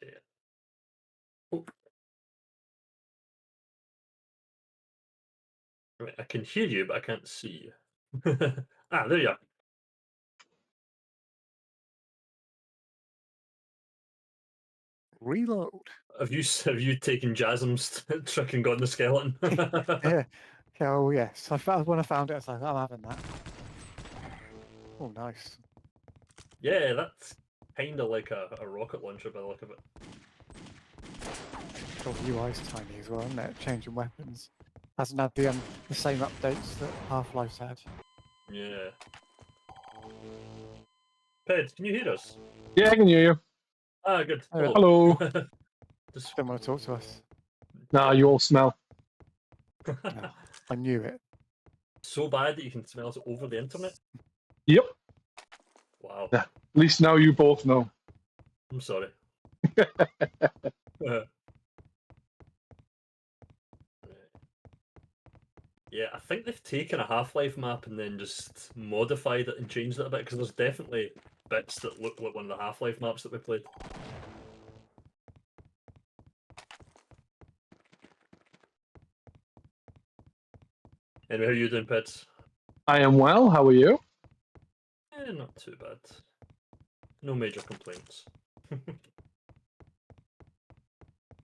Okay. Oh, right, I can hear you, but I can't see you. There you are. Reload. Have you taken Jasm's trick and gotten the skeleton? Yeah. Yeah, oh yes. When I found it, I was like, I'm having that. Oh, nice. Yeah, that's kind of like a rocket launcher by the look of it. God, the UI's tiny as well, isn't it? Changing weapons. Hasn't had the same updates that Half-Life's had. Yeah. Ped, can you hear us? Yeah, I can hear you. Good. Oh, Hello. Hello. Just don't want to talk to us. Nah, you all smell. No, I knew it. so bad that you can smell us over the internet. Yep. Wow. Yeah. At least now you both know. I'm sorry. Right. Yeah, I think they've taken a Half-Life map and then just modified it and changed it a bit because there's definitely bits that look like one of the Half-Life maps that we played. Anyway, how are you doing, Peds? I am well. How are you? Not too bad. No major complaints.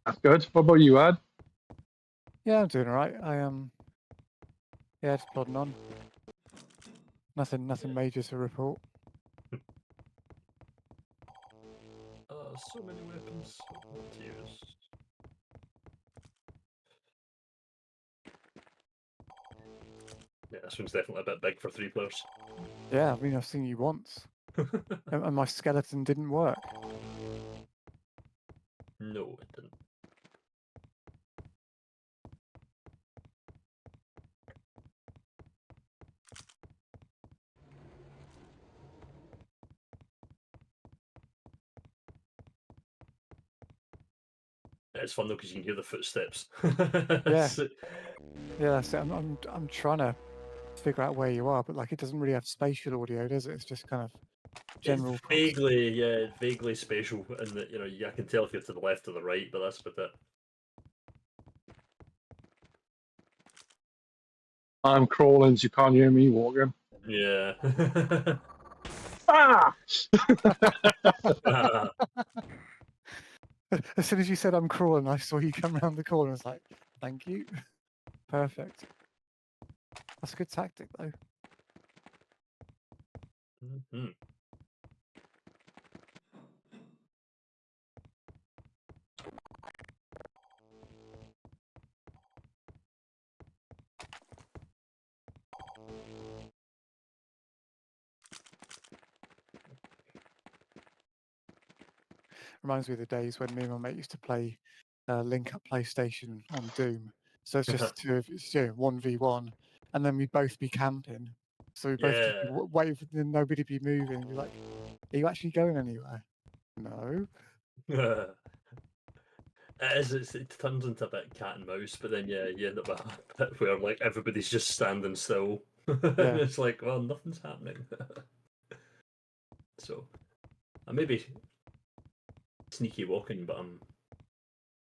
That's good. What about you, Ad? Yeah, I'm doing alright. Yeah, just plodding on. Nothing major to report. So many weapons not to use. Yeah, this one's definitely a bit big for 3 players. Yeah, I mean, I've seen you once, and my skeleton didn't work. No, it didn't. It's fun though because you can hear the footsteps. Yeah, So- yeah, that's it. I'm trying to figure out where you are, but like it doesn't really have spatial audio, does it? It's just kind of it's general proximity. vaguely, yeah, vaguely spatial, and that I can tell if you're to the left or the right, but that's about it. I'm crawling, so you can't hear me walking. Yeah. Ah! As soon as you said I'm crawling, I saw you come around the corner. I was like, thank you. Perfect. That's a good tactic, though. Mhm. Reminds me of the days when me and my mate used to play Link Up PlayStation on Doom. So it's just two of it's 1v1, and then we'd both be camping. So we'd both just be Yeah. waiting for nobody be moving. Be like, are you actually going anywhere? No. It turns into a bit cat and mouse, but then yeah, you end up with a bit where like everybody's just standing still. And Yeah. it's like, well, nothing's happening. So I may be sneaky walking, but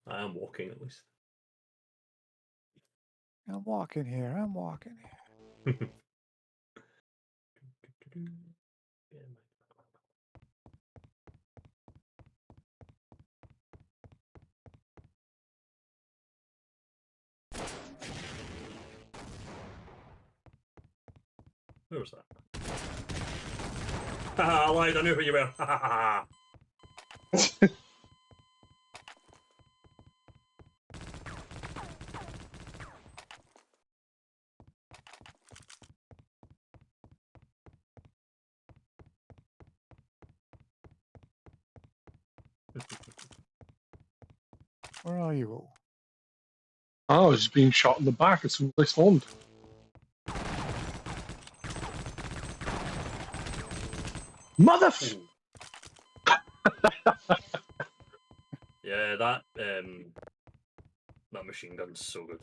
I am walking at least. I'm walking here. I'm walking here. Where was that? I lied, I knew who you were. Where are you all? Oh, I was just being shot in the back as soon as I spawned. Mother! Ooh. Yeah, that machine gun's so good.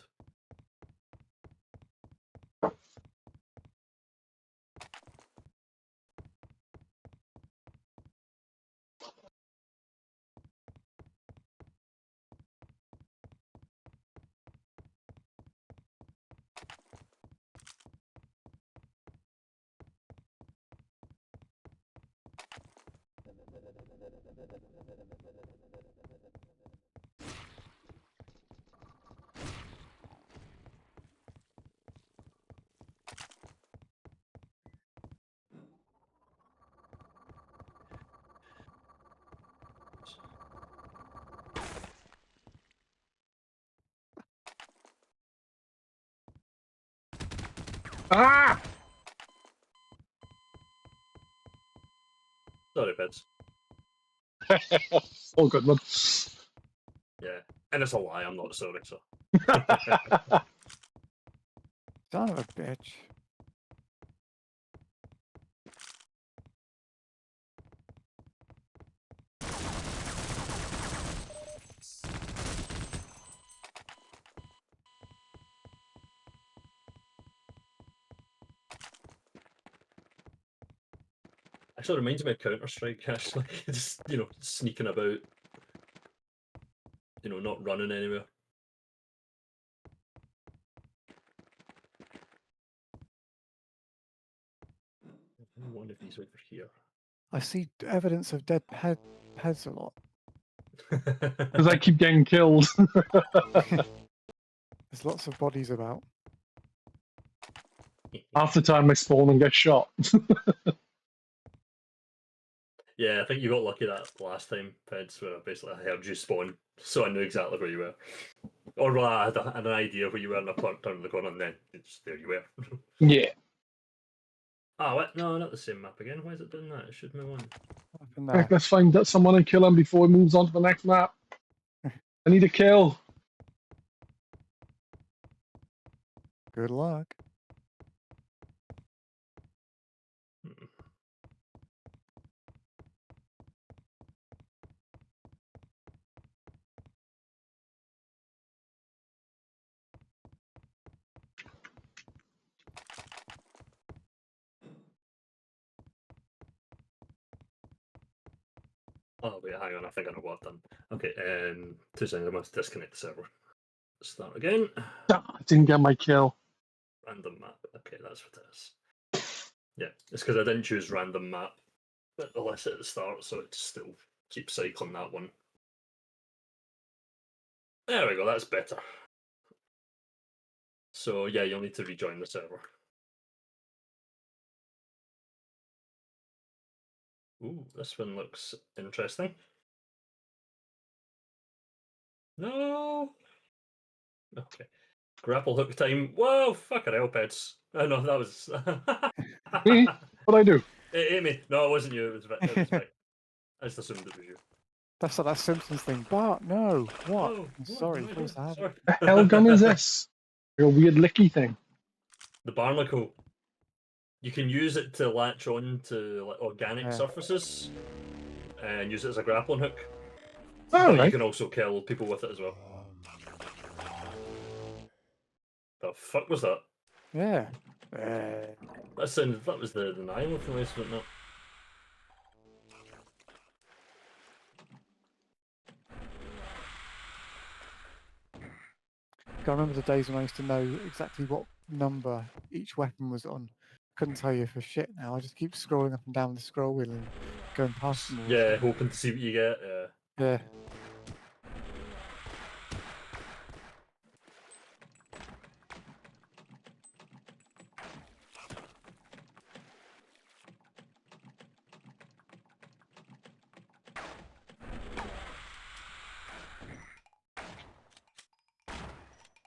Ah! Sorry, Beds. Oh, good one. Yeah, and it's a lie. I'm not sorry. So Son of a bitch. actually, it reminds me of Counter Strike. Actually, just sneaking about, not running anywhere. One of these over here. I see evidence of dead heads a lot. Because I keep getting killed. There's lots of bodies about. Half the time I spawn and get shot. Yeah, I think you got lucky that last time, Peds, where basically I heard you spawn, so I knew exactly where you were. Or well, I had an idea where you were, and I turned the corner, and then there you were. Yeah. Oh, what? No, not the same map again. Why is it doing that? It should move on. Up in Heck, there. let's find someone and kill him before he moves on to the next map. I need a kill. Good luck. Hmm. Oh wait, hang on. I think I know what I've done. Okay, 2 seconds. I must disconnect the server. Start again. Ah, I didn't get my kill. Random map. Okay, that's what it is. Yeah, it's because I didn't choose random map at the list at the start, so it still keeps cycling that one. There we go. That's better. So yeah, you'll need to rejoin the server. Ooh, this one looks interesting. No. Okay. Grapple hook time. Whoa, fucking hell, Peds. Oh no, that was. Me? What'd I do? Amy. No, it wasn't you. It was Vic. It was Vic. I just assumed it was you. That's like that Simpsons thing. Bart, no. What? Oh, I'm what? sorry. No, I Force don't. the habit. Sorry. The hell gun is this? Your weird licky thing. The Barnacle. You can use it to latch on to like organic Yeah. surfaces and use it as a grappling hook. All But you right. can also kill people with it as well. The fuck was that? Yeah. That was the Nihilith noise, wasn't it? I remember the days when I used to know exactly what number each weapon was on. Couldn't tell you for shit now. I just keep scrolling up and down the scroll wheel and going past them all. the Yeah, time. hoping to see what you get. Yeah. Yeah.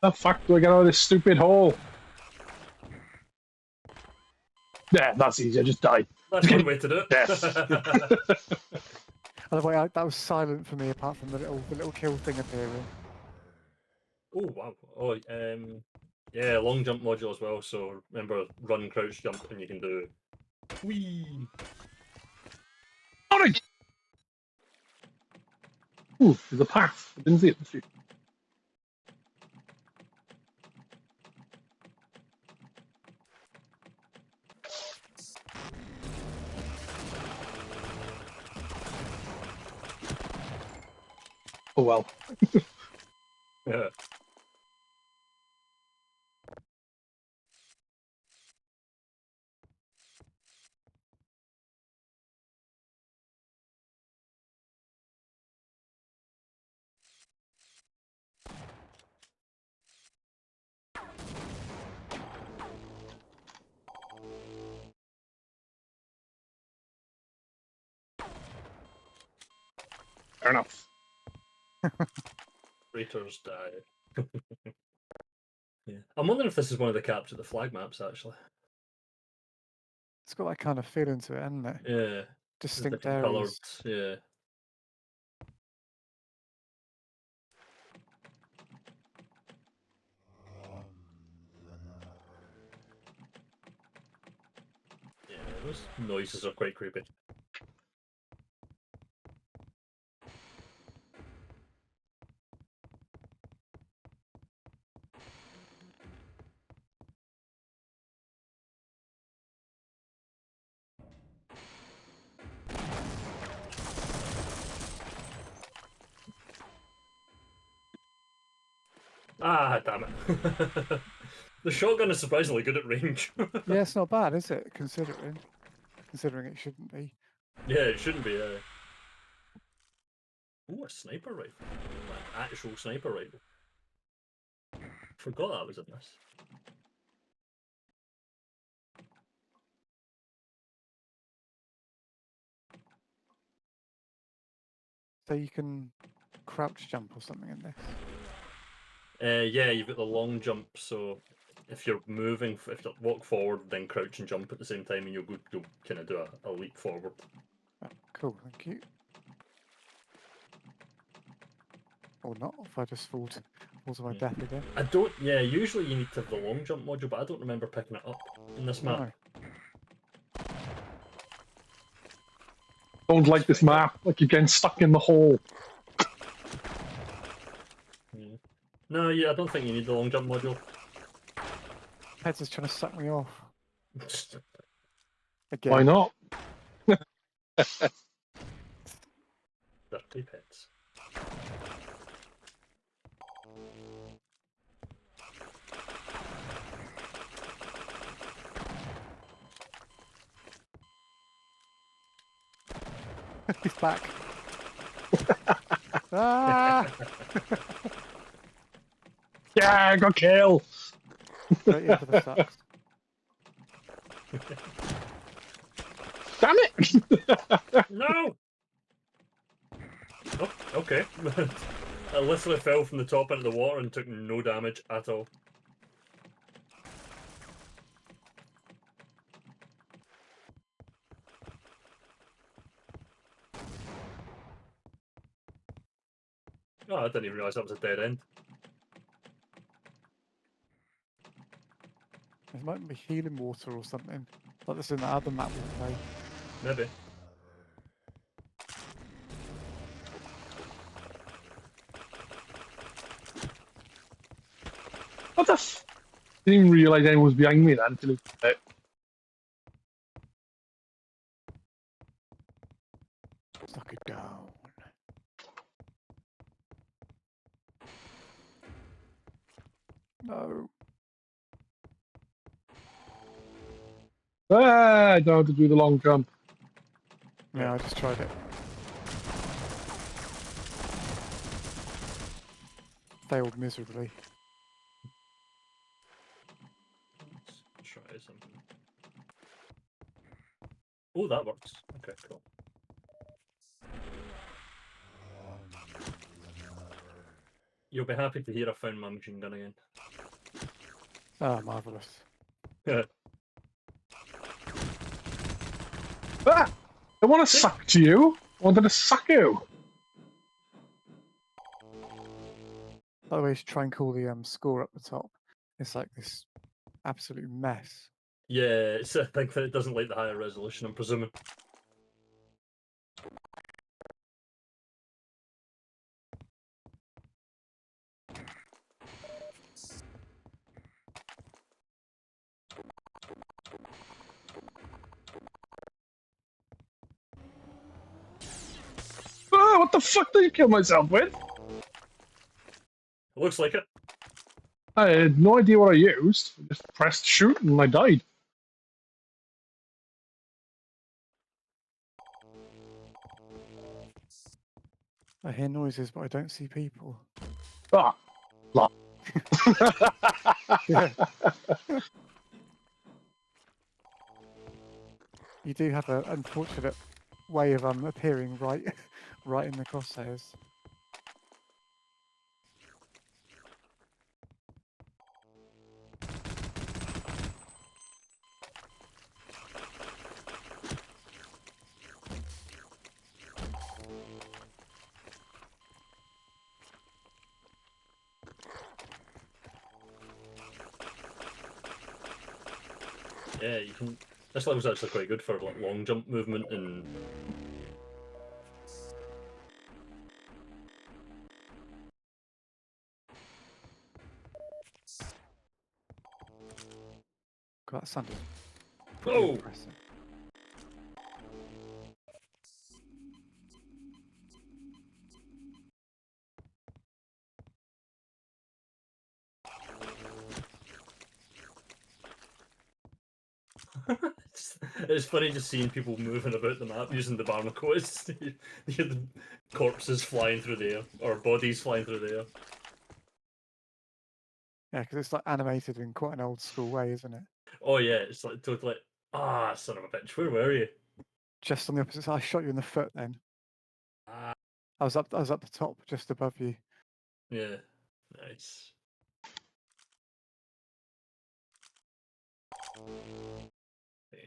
The fuck do I get out of this stupid hole? Yeah, that's easy. I just died. That's one way to do it. Death. By the way, that was silent for me apart from the little kill thing appearing. Oh wow. Oh yeah, long jump module as well. So remember, run, crouch, jump, and you can do. Whee! Sorry. Ooh, there's a path. I didn't see it before. Oh well. Yeah. Fair enough. Traitors die. Yeah. I'm wondering if this is one of the capture the flag maps actually. It's got that kind of feeling to it, hasn't it? Yeah, there's Distinct different areas. colours. Yeah. Yeah, those noises are quite creepy. Ah, damn it. The shotgun is surprisingly good at range. Yeah, it's not bad, is it? Considering it shouldn't be. Yeah, it shouldn't be. Ooh, a sniper rifle. An actual sniper rifle. Forgot that was in this. So you can crouch jump or something in this. Yeah, you've got the long jump, so if you're moving, if you walk forward, then crouch and jump at the same time, and you'll kind of do a leap forward. Oh, cool, thank you. Or not, if I just fall to my death again. I don't. Yeah, usually you need to have the long jump module, but I don't remember picking it up in this map. No. Don't like this map. Like you're getting stuck in the hole. No, yeah, I don't think you need the long jump module. Heads is trying to suck me off. Again. Why not? Dirty pets. He's back. Ah! Yeah, I got killed. Straight into the sucks. Damn it! No! Oh, okay. I literally fell from the top into the water and took no damage at all. Oh, I didn't even realise that was a dead end. There might be healing water or something. Like this in the other map we played. Maybe. What the f? Didn't even realise anyone was behind me then until it. Suck it down. No. Ah, I don't have to do the long jump. Yeah, I just tried it. Failed miserably. Let's try something. Oh, that works. Okay, cool. You'll be happy to hear I found my machine gun again. Ah, marvellous. Ah! I want to suck to you. I wanted to suck you. By the way, you should try and call the score up the top. It's like this absolute mess. Yeah, it's I think that it doesn't like the higher resolution, I'm presuming. Ah, what the fuck did you kill myself with? It looks like it. I had no idea what I used. I just pressed shoot and I died. I hear noises, but I don't see people. Ah, la. Yeah. You do have an unfortunate way of appearing right, right in the crosshairs. Yeah, you can. This level's actually quite good for like long jump movement and. God, that sounded pretty Oh! impressive. It's funny just seeing people moving about the map using the barnacles. You hear the corpses flying through the air, or bodies flying through the air. Yeah, because it's like animated in quite an old school way, isn't it? Oh yeah, it's like totally. Ah, son of a bitch, where were you? Just on the opposite side. I shot you in the foot then. Ah, I was up the top, just above you. yeah, nice. Yeah.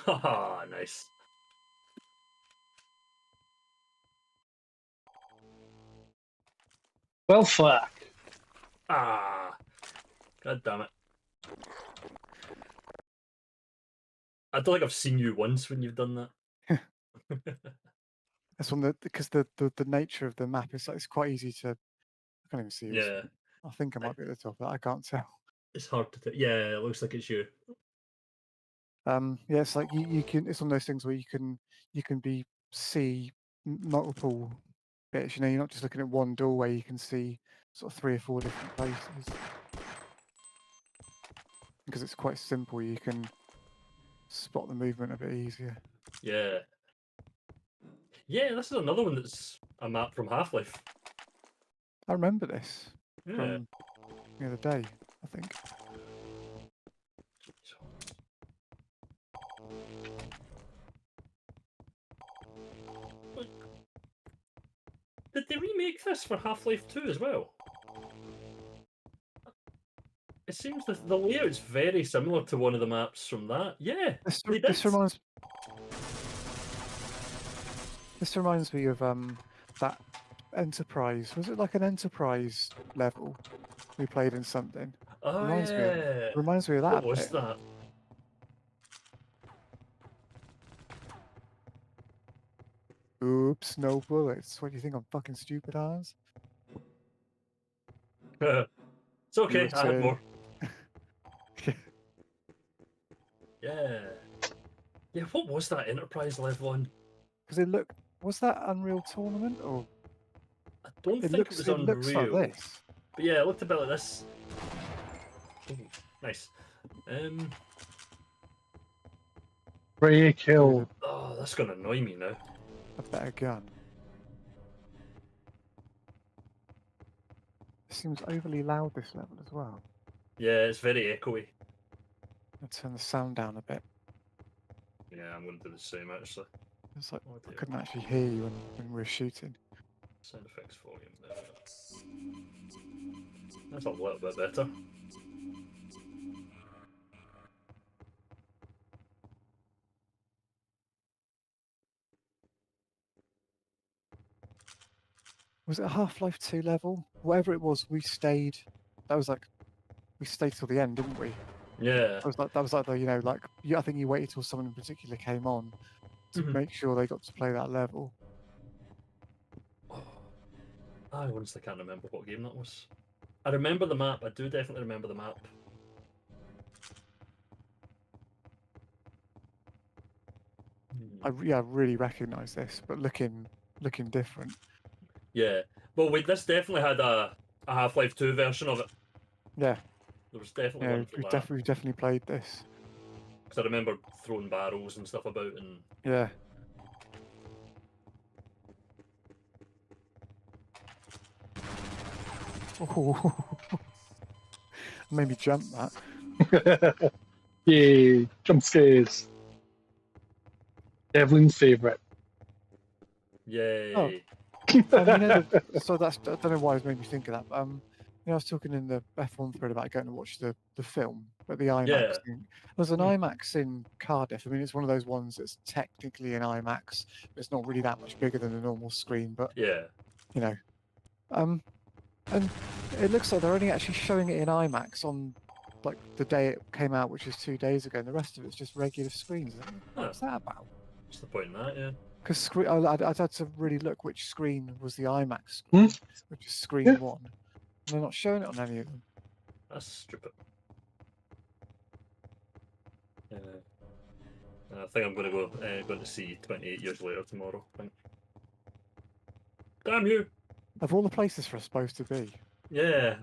Ah, nice. Well, fuck. Ah, god damn it. I don't think I've seen you once when you've done that. That's one that because the nature of the map is like it's quite easy to. I can't even see. Yeah, I think I might be at the top, but I can't tell. it's hard to tell. Yeah, it looks like it's you. Yeah, it's like you can. It's one of those things where you can see multiple bits. You know, you're not just looking at one doorway. You can see sort of 3 or 4 different places because it's quite simple. You can spot the movement a bit easier. Yeah. Yeah, this is another one that's a map from Half-Life. I remember this Yeah. from the other day. I think. Did they remake this for Half-Life 2 as well? It seems the layout's very similar to one of the maps from that. Yeah, This, they this did. reminds me of that Enterprise. Was it like an Enterprise level we played in something? Oh Reminds me yeah. of that What a was bit. that? Oops, no bullets. What do you think? I'm fucking stupid ass? It's okay. I had USA. more. Yeah. Yeah. What was that Enterprise level on? Because it looked. Was that Unreal Tournament or I don't it think it looks? was It looks like Unreal. this. But yeah, it looked a bit like this. Ooh, nice. Ray kill. Oh, that's gonna annoy me now. A better gun. It seems overly loud this level as well. Yeah, it's very echoey. I'll turn the sound down a bit. Yeah, I'm gonna do the same actually. It's like Oh I dear. couldn't actually hear you when we were shooting. Sound effects volume. There we go. That's a little bit better. Was it a Half-Life 2 level? Whatever it was, we stayed. That was like we stayed till the end, didn't we? Yeah. That was like the I think you waited till someone in particular came on to Mhm. make sure they got to play that level. Oh, I honestly can't remember what game that was. I remember the map. I do definitely remember the map. I really recognise this, but looking different. Yeah. Well, wait, this definitely had a Half-Life 2 version of it. Yeah, There was definitely yeah, one for that. we've definitely played this. Because I remember throwing barrels and stuff about and... Yeah. Oh, made me jump that. Yay, jump scares. Devlin's favourite. Yay. Oh. So that's I don't know why it made me think of that. But, I was talking in the F1 thread about going to watch the film, but the IMAX Yeah. thing. There's an Hmm. IMAX in Cardiff. I mean, it's one of those ones that's technically an IMAX, but it's not really that much bigger than a normal screen. But Yeah. you know, and it looks like they're only actually showing it in IMAX on like the day it came out, which is 2 days ago, and the rest of it's just regular screens. What's that about? What's the point in that? Yeah. Because I'd had to really look which screen was the IMAX Hmm? screen, which is screen Yeah. 1. And they're not showing it on any of them. That's stupid. I think I'm going to see 28 Years Later tomorrow. I think. Damn you! Of all the places for us supposed to be. Yeah.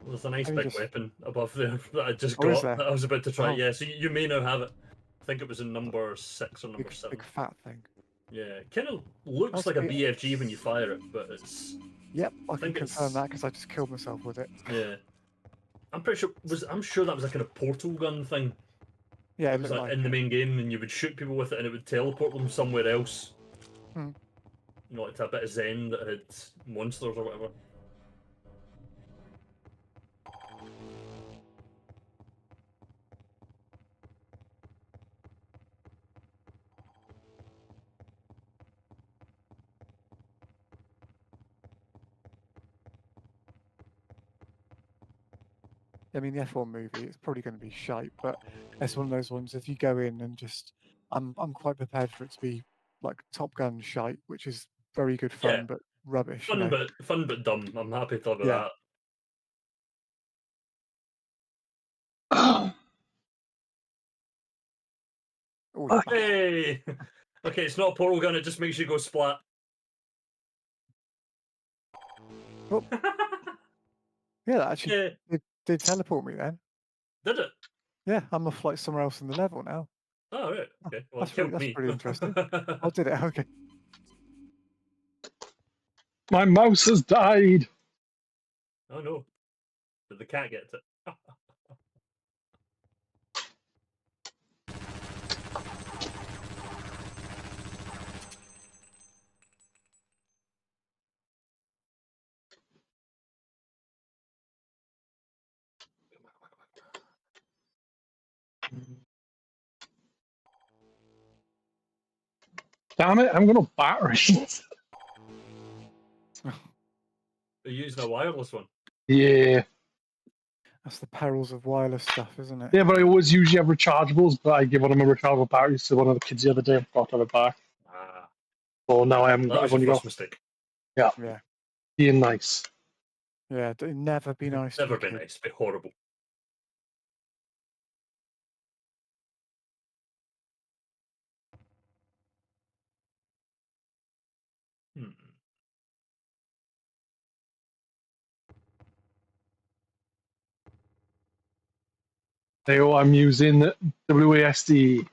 There's a nice And you big just, weapon above there that I just oh, is got there? that I was about to try. Oh, Yeah, so you may now have it. I think it was in number 6 or number big, 7. big fat thing. Yeah, kind of looks That's like a big. BFG when you fire it, but it's. Yep, I can think confirm it's. that because I just killed myself with it. Yeah. I'm pretty sure. I'm sure that was a kind of portal gun thing. Yeah, It it was looked like like in the it. main game, and you would shoot people with it, and it would teleport them somewhere else. Hmm. You know, like to a bit of Zen that had monsters or whatever. I mean, the F1 movie, it's probably going to be shite, but it's one of those ones. If you go in and just, I'm quite prepared for it to be like Top Gun shite, which is very good Yeah. fun but rubbish. Fun but dumb. I'm happy to live with Yeah. that. Oh, yeah. Hey! Okay, it's not a portal gun, it just makes you go splat. Oh. Yeah, that actually Yeah. did teleport me then. Did it? Yeah, I'm off like somewhere else in the level now. Oh, right. Okay. Well, it killed That's me. pretty interesting. Oh, did it? Okay. My mouse has died. Oh, no. Did the cat get it? Damn it, I'm gonna batteries. Are you using a wireless one? Yeah. That's the perils of wireless stuff, isn't it? Yeah, but I always usually have rechargeables, but I give one of my rechargeable batteries to one of the kids the other day and forgot to have it back. Ah. So now I haven't That got, was I've your only first got, mistake. yeah, Yeah. being nice. Yeah. Never be nice to Never your been kid. nice. Be horrible. Hmm. So I'm using WASD.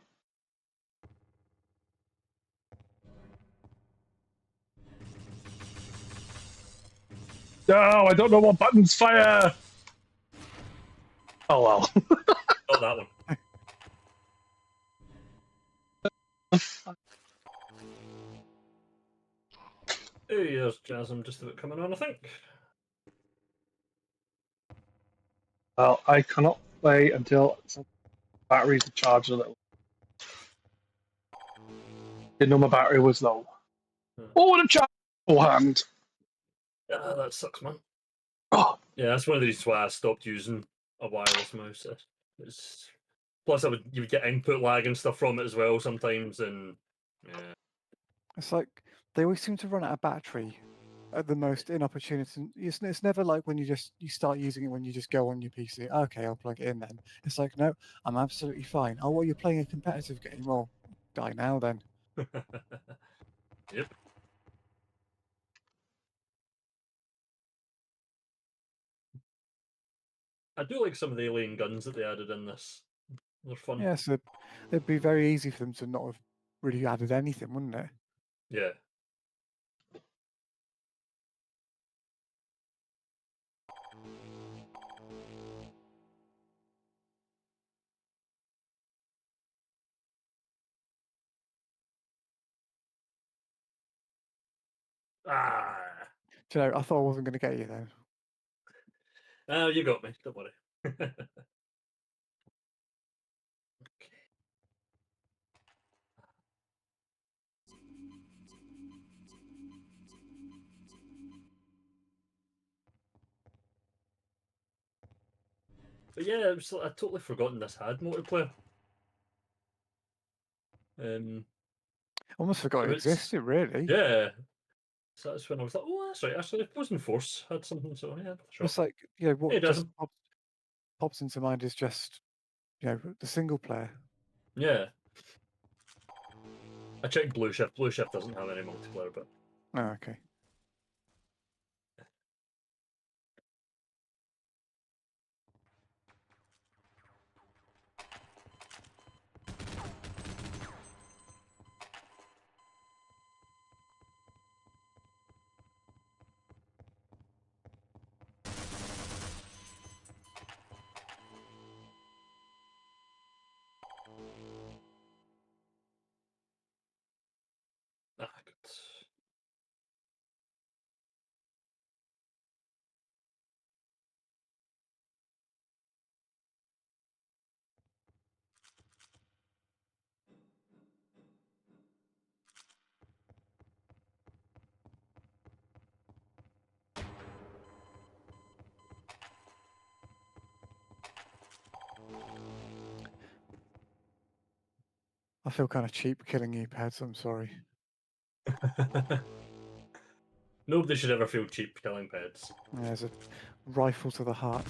No, I don't know what buttons fire. Oh well. Not that one. Hey, there's Jasm just about coming on, I think. Well, I cannot play until batteries are charged a little. Didn't know my battery was low. Oh, what a charge beforehand. Ah, that sucks, man. Oh, Yeah, that's one of the reasons why I stopped using a wireless mouse. Plus, you would get input lag and stuff from it as well sometimes, and yeah. It's like they always seem to run out of battery at the most inopportune. It's never like when you start using it when you just go on your PC. Okay, I'll plug it in then. It's like, no, I'm absolutely fine. Oh, well, you're playing a competitive game. Well, die now then. Yep. I do like some of the alien guns that they added in this. They're fun. Yeah, so it'd be very easy for them to not have really added anything, wouldn't it? Yeah. Ah, Do you know, I thought I wasn't going to get you then. oh, you got me. Don't worry. Okay. But yeah, it was, I'd totally forgotten this had multiplayer. Almost forgot it it's- existed, really. Yeah. So that's when I was like, oh, that's right. Actually, Opposing Force had something, so yeah, sure. It's like, you know, It what just doesn't. pops into mind is just, you know, the single player. Yeah. I checked Blue Shift. Blue Shift doesn't have any multiplayer, but Oh, okay. good. I feel kind of cheap killing you, Pads. I'm sorry. Nobody should ever feel cheap killing pets. There's a rifle to the heart.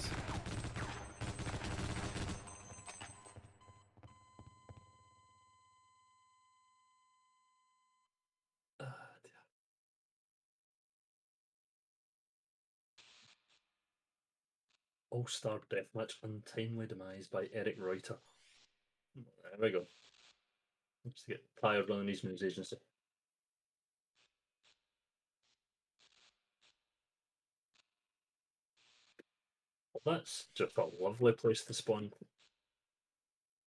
Dear. All-Star Deathmatch Untimely Demise by Eric Reuter. There we go. Just get tired running these news agency. Well, that's just a lovely place to spawn.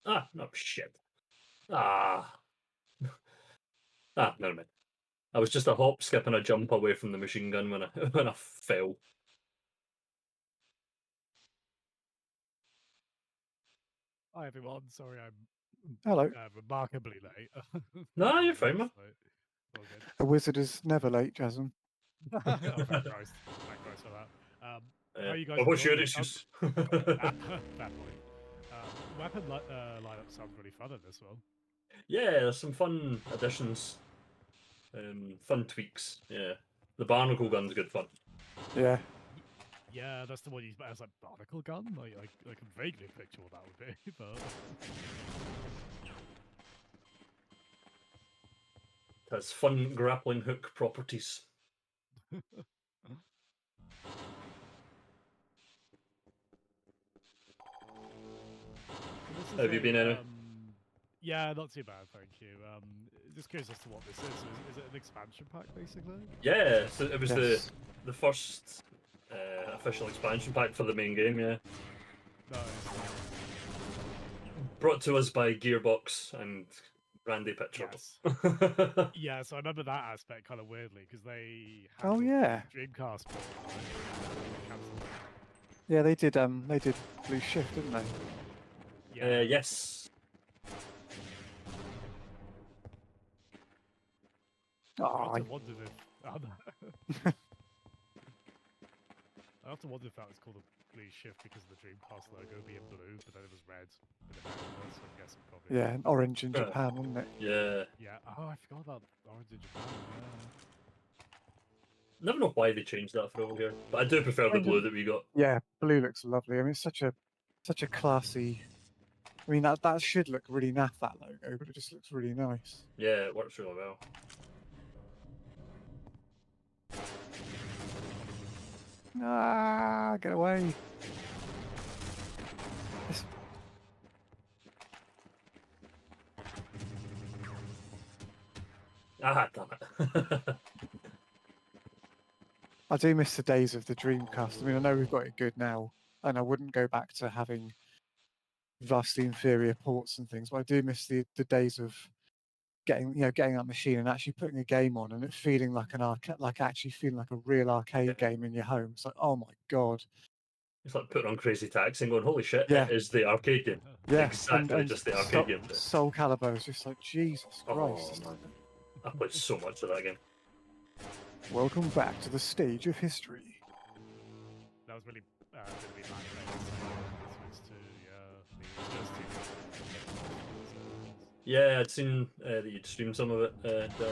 Ah, no shit. Ah. Never mind. I was just a hop, skip, and a jump away from the machine gun when I when I fell. Hi everyone, sorry I'm Hello. remarkably late. No, you're fine, man. All good. A wizard is never late, Jasmine. Oh, thank Christ. Thank Christ for that. How are you guys Well, what's your doing? excuse? Fair point. Weapon lineup sounds really fun in this one. Yeah, there's some fun additions, fun tweaks. Yeah, the barnacle gun's good fun. Yeah. Yeah, that's the one you as like barnacle gun. I can vaguely picture what that would be, but It has fun grappling hook properties. this is Have you been anyway? Yeah, not too bad, thank you. Just curious as to what this is. Is it an expansion pack, basically? Yeah, so it was Yes. the first official expansion pack for the main game. Yeah, Nice. brought to us by Gearbox and Randy Pitcher. Yes. Yeah, so I remember that aspect kind of weirdly because they Oh handled yeah. the Dreamcast port, right? Cancelled it. Yeah, they did. They did Blue Shift, didn't they? Yeah. Yes. Oh, I often wondered if I often wondered if that was called a Blue Shift because of the Dreamcast logo being blue, but then it was red in America, so I'm guessing probably. yeah, and orange in Huh. Japan, wasn't it? Yeah. Yeah. Oh, I forgot about Orange in Japan. Never know why they changed that for over here, but I do prefer the Kind of- blue that we got. Yeah, blue looks lovely. I mean, it's such a classy. I mean, that should look really naff, that logo, but it just looks really nice. Yeah, it works really well. Ah, get away! It's- Ah, damn it. I do miss the days of the Dreamcast. I mean, I know we've got it good now, and I wouldn't go back to having vastly inferior ports and things, but I do miss the days of getting that machine and actually putting a game on and it feeling like an arcade, like actually feeling like a real arcade game in your home. It's like, oh my god, It's like putting on Crazy Taxi and going, holy shit, Yeah. it is the arcade game. yeah, Exactly just the arcade game. Soul Calibur is just like Jesus Oh, Christ. man. I played so much of that game. Welcome back to the stage of history. That was really bad to the first two. Yeah, I'd seen that you'd streamed some of it, Delson. I was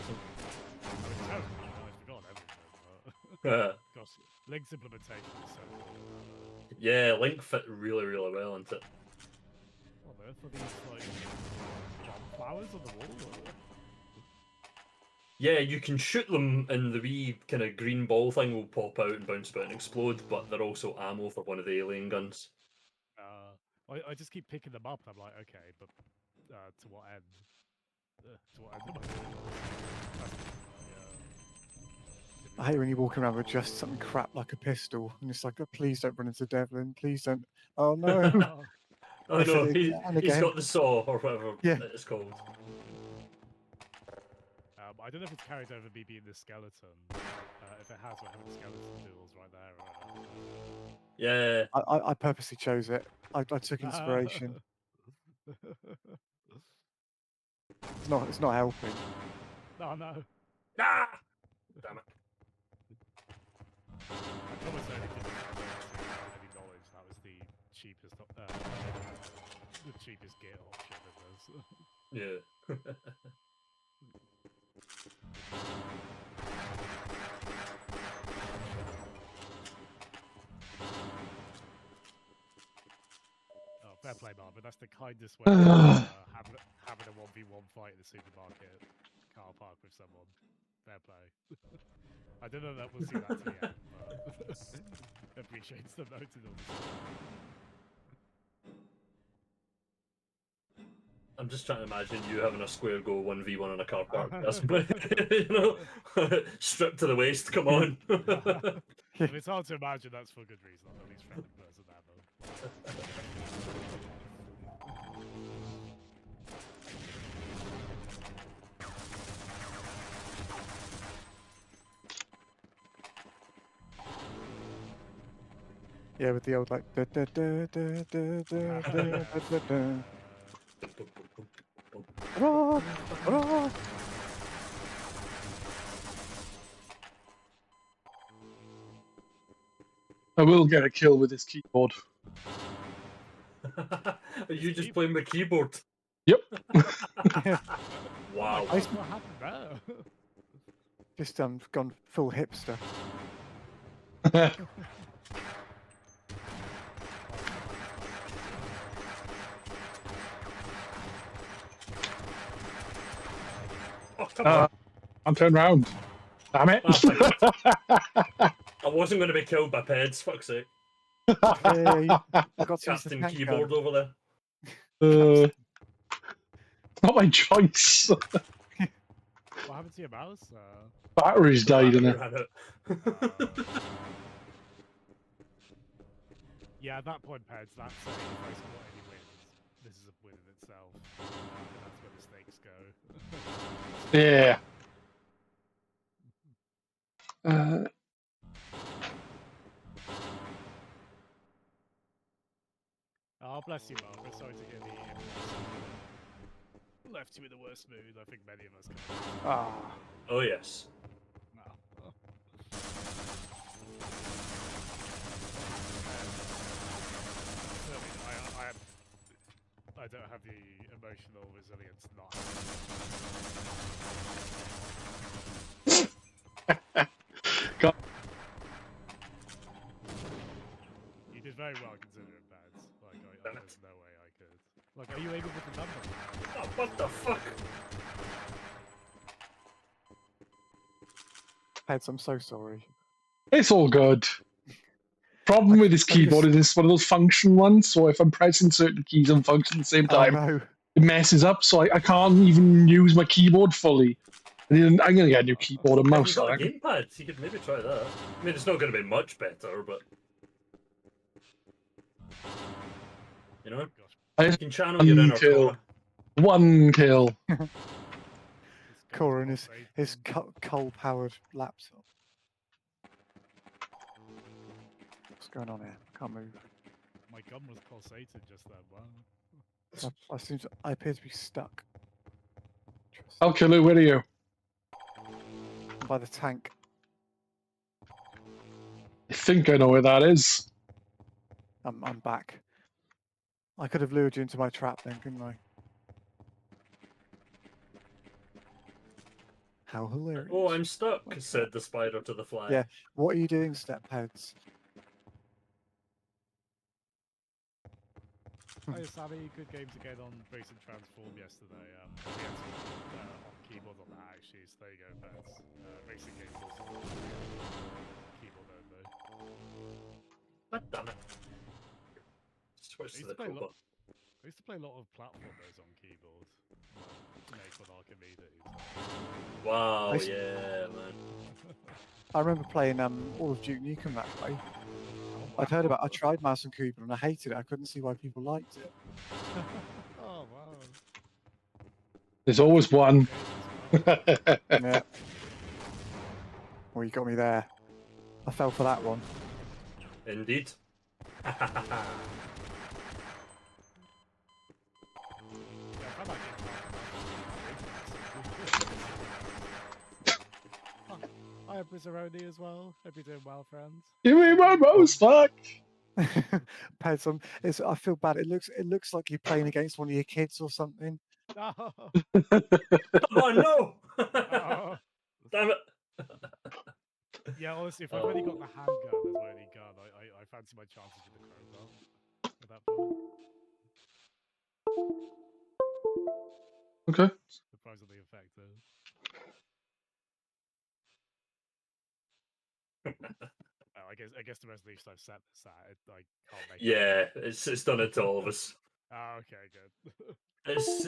terrible. I forgot everything. Uh, Gosh, Link's implementation is so good. yeah, Link fit really, really well into it. What on earth are these like flowers on the wall? Or... Yeah, you can shoot them and the wee kind of green ball thing will pop out and bounce about and explode, but they're also ammo for one of the alien guns. I just keep picking them up and I'm like, okay, but to what end? To what end am I doing this? I hate when you walk around with just something crap like a pistol and it's like, oh, please don't run into Devlin, please don't. Oh no. Oh I said no, it again and he's again. got the saw or whatever Yeah. it's called. I don't know if it's carried over me being the skeleton. If it has, we're having skeleton duels right there. Yeah, I purposely chose it. I took inspiration. It's not helping. No, no. ah! Damn it. I promise I only did any knowledge that was the cheapest gear option in this. Yeah. Oh, fair play, Marvin. That's the kindest way of having a 1v1 fight in the supermarket car park with someone. Fair play. I don't know that we'll see that to the end, but appreciates the note and all this. I'm just trying to imagine you having a square go 1v1 in a car park. That's you know, stripped to the waist. Come on. It's hard to imagine that's for good reason. I'm the least friendly person ever. Yeah, with the old like da, da, da, da, da, da, da, da, da. Hurrah! Hurrah! I will get a kill with this keyboard. Are you just playing the keyboard? Yep. Wow. What happened there? Just gone full hipster. Oh, come on. I'm turned round. Damn it. I wasn't going to be killed by Peds, fuck's sake. Hey, I got to use the Captain tank Keyboard gun. over there. Not my choice. What happened to your mouse? Batteries died in it. Ran out. Yeah, at that point, Peds, that's if I score any wins, this is a win in itself. That's where the stakes go. Yeah. Oh, bless you, Mark. Sorry to hear the left you in the worst mood. I think many of us can. Ah, Oh, yes. No. I don't have the emotional resilience not God. You did very well considering Pads. Like, there's no way I could. Like, are you able with the number? Oh, what the fuck? Heads, I'm so sorry. It's all good. Problem with this I just- keyboard is it's one of those function ones, so if I'm pressing certain keys and function at the same Oh time, no. it messes up, so I can't even use my keyboard fully. And then I'm going to get a new keyboard and Have mouse. you got I a think. gamepad? You could maybe try that. I mean, it's not going to be much better, but... You know? Gosh. I You just can channel your inner until- Cora. One kill. gun Cora was and his pulsating. coal-powered laptop. What's going on here? Can't move. My gun was pulsating just then. Wow. I appear to be stuck. Interesting. Alkalu, where are you? By the tank. I think I know where that is. I'm back. I could have lured you into my trap then, couldn't I? How hilarious. Oh, I'm stuck, What's said the spider to the fly. Yeah. What are you doing, Stepheads? Hi, Sammy. Good game to get on Racing Transform yesterday. We had some on keyboard on that actually, so there you go, Pets. Racing games also on keyboard only. God damn it. Switch I to used the to play a crowbar. lot. I used to play a lot of platformers on keyboard. Make on Archimedes. Wow, I s- yeah, man. I remember playing All of Duke Nukem that way. Oh, I'd heard wow. about. I tried mouse and keyboard and I hated it. I couldn't see why people liked it. Oh wow. There's always one. Yeah. Well, you got me there. I fell for that one. Indeed. Yeah, I found that game fun. Hi, Brizzaroni as well. Hope you're doing well, friends. Give me my mouse back. Peds, I feel bad. It looks like you're playing against one of your kids or something. No. Come on, no! Oh. Damn it! Yeah, honestly, if I've only got the handgun as my only gun, I fancy my chances with the crowbar at that point. Okay. Surprisingly effective. I guess the resolution I've set this at, I can't make it. Yeah, it's done it to all of us. Oh, okay, good. It's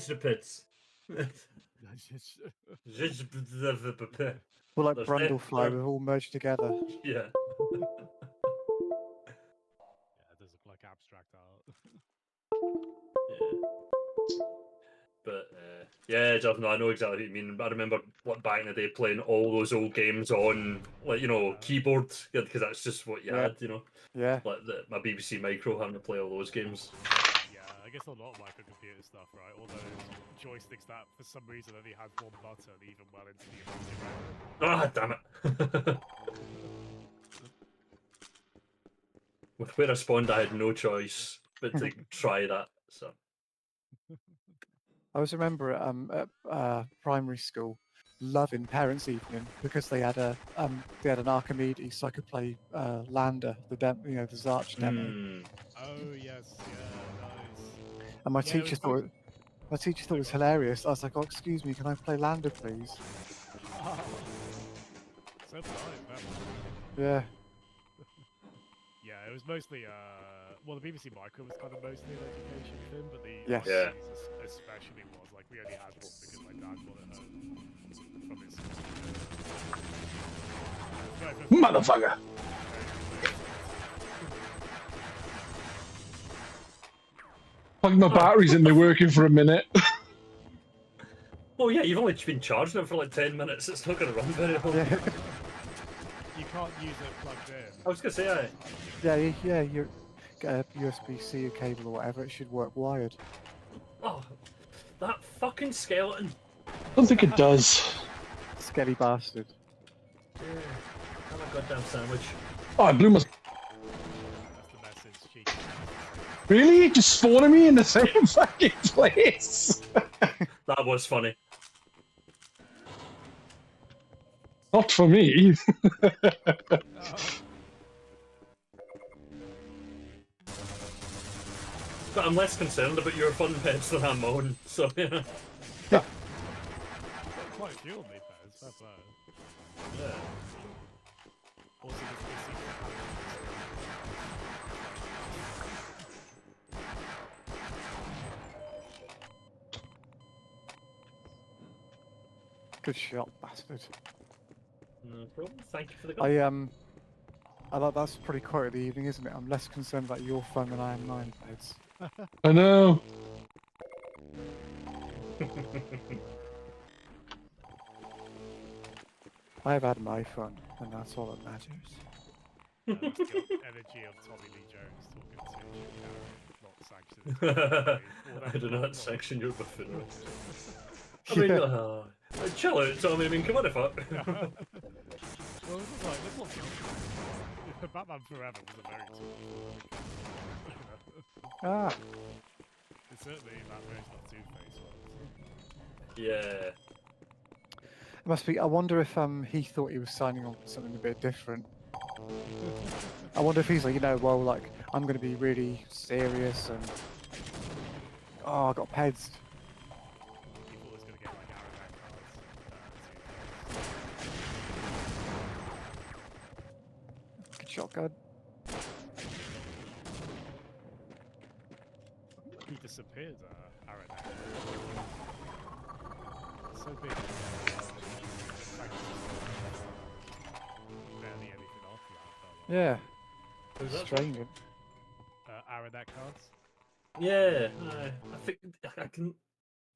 the pits. We're like There's Brundlefly. there- We've all merged together. Yeah. Yeah, it does look like abstract art. Yeah. But yeah, Jeff, no, I know exactly what you mean. I remember back in the day playing all those old games on, like, you know, keyboard, because that's just what you Yeah. had, you know. Yeah. Like my BBC Micro, having to play all those games. Yeah, I guess a lot of microcomputer stuff, right? All those joysticks that for some reason only had one button, even well into the Amiga era. Ah, damn it! With where I spawned, I had no choice but to try that. So I always remember at primary school loving parents' evening because they had an Archimedes, so I could play Lander, the Zarch demo. Oh yes, yeah, nice. And my Yeah, it teacher was thought it was hilarious. I was like, "Oh, excuse me, can I play Lander, please?" So polite, man. Yeah. Yeah, it was mostly well, the BBC Micro was kind of mostly an education thing, but the Yes. Yeah. RCs especially was like we only had one because my dad bought it home from his Motherfucker. Plug my batteries in, they're working for a minute. oh yeah, you've only been charging it for like 10 minutes. It's not going to run very well. Yeah. You can't use it plugged in. I was going to say, Yeah. You get a USB-C cable or whatever. It should work wired. oh, that fucking skeleton. I don't think it does. Skelly bastard. Yeah, have a goddamn sandwich. Oh, I blew my... That's the message, cheeky. Really? Just spawning me in the same fucking place? That was funny. Not for me. But I'm less concerned about your fun pets than I'm my own, so yeah. Got quite a few on me, Fez. Fair play. Yeah. Also, this Good shot, bastard. No problem. Thank you for the gun. I like that's pretty quote of the evening, isn't it? I'm less concerned about your phone than I am mine, Peds. I know. I've had my fun, and that's all that matters. That's the energy of Tommy Lee Jones talking to Jim Carrey, not sanctioned. I do not sanction your buffoonery. I Yeah. mean, chill out, Tommy. I mean, come on, the fuck. Well, this is like, this was Batman Forever was a very tough Ah, It's certainly that version of Two-Face was. Yeah. it must be. I wonder if he thought he was signing on for something a bit different. I wonder if he's like, well, like I'm going to be really serious and I got peds. He thought he was going to get like Arrowback cards. Good shotgun. He disappeared, Arrowback. So big. Barely anything off that fella. Yeah, Who's that? strange. Arrowback cards. Yeah. I think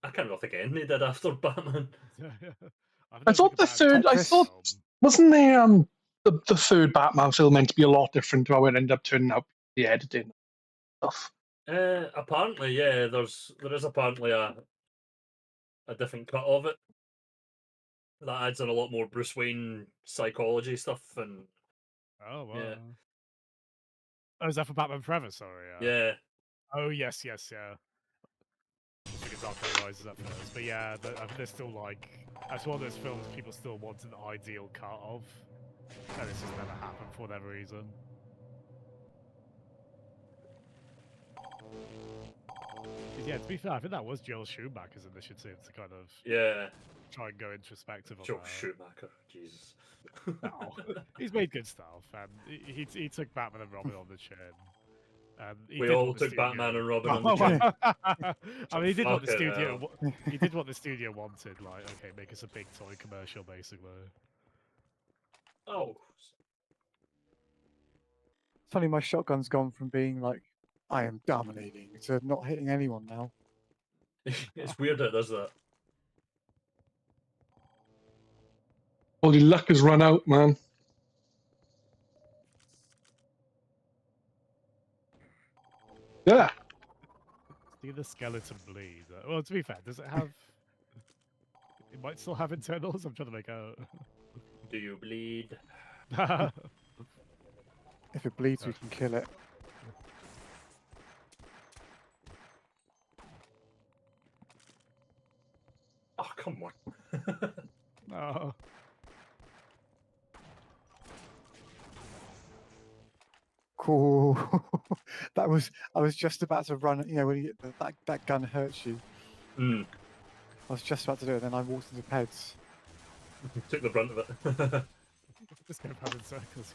I can't really think any did after Batman. I thought the third. I thought wasn't the third Batman film meant to be a lot different to how it ended up turning out? The editing stuff. Apparently, yeah. There is apparently a different cut of it that adds in a lot more Bruce Wayne psychology stuff and Oh, wow. Yeah. Oh, is that for Batman Forever? Sorry. yeah. Oh, yes, yeah. I think Dark Knight Rises at first, but yeah, I think there's still like that's one of those films people still want an ideal cut of, and it's just never happened for whatever reason. Yeah, to be fair, I think that was Joel Schumacher's initiative to kind of Yeah. try and go introspective on Joe that. Schumacher, Jesus. No, he's made good stuff, and he took Batman and Robin on the chin. And he We did all what the took Batman studio- and Robin on the chin. I mean, he did what the Fucking studio. hell. He did what the studio wanted. Like, okay, make us a big toy commercial, basically. Oh. Funny, my shotgun's gone from being like I am dominating to not hitting anyone now. It's weird that it does that. Well, your luck has run out, man. Yeah. See the skeleton bleed. Well, to be fair, does it have? It might still have internals. I'm trying to make out. Do you bleed? If it bleeds, we can kill it. Oh, come on. No. Cool. That was. I was just about to run. When you get that gun hurts you. Mm. I was just about to do it, then I walked into peds. Took the brunt of it. Just go round in circles.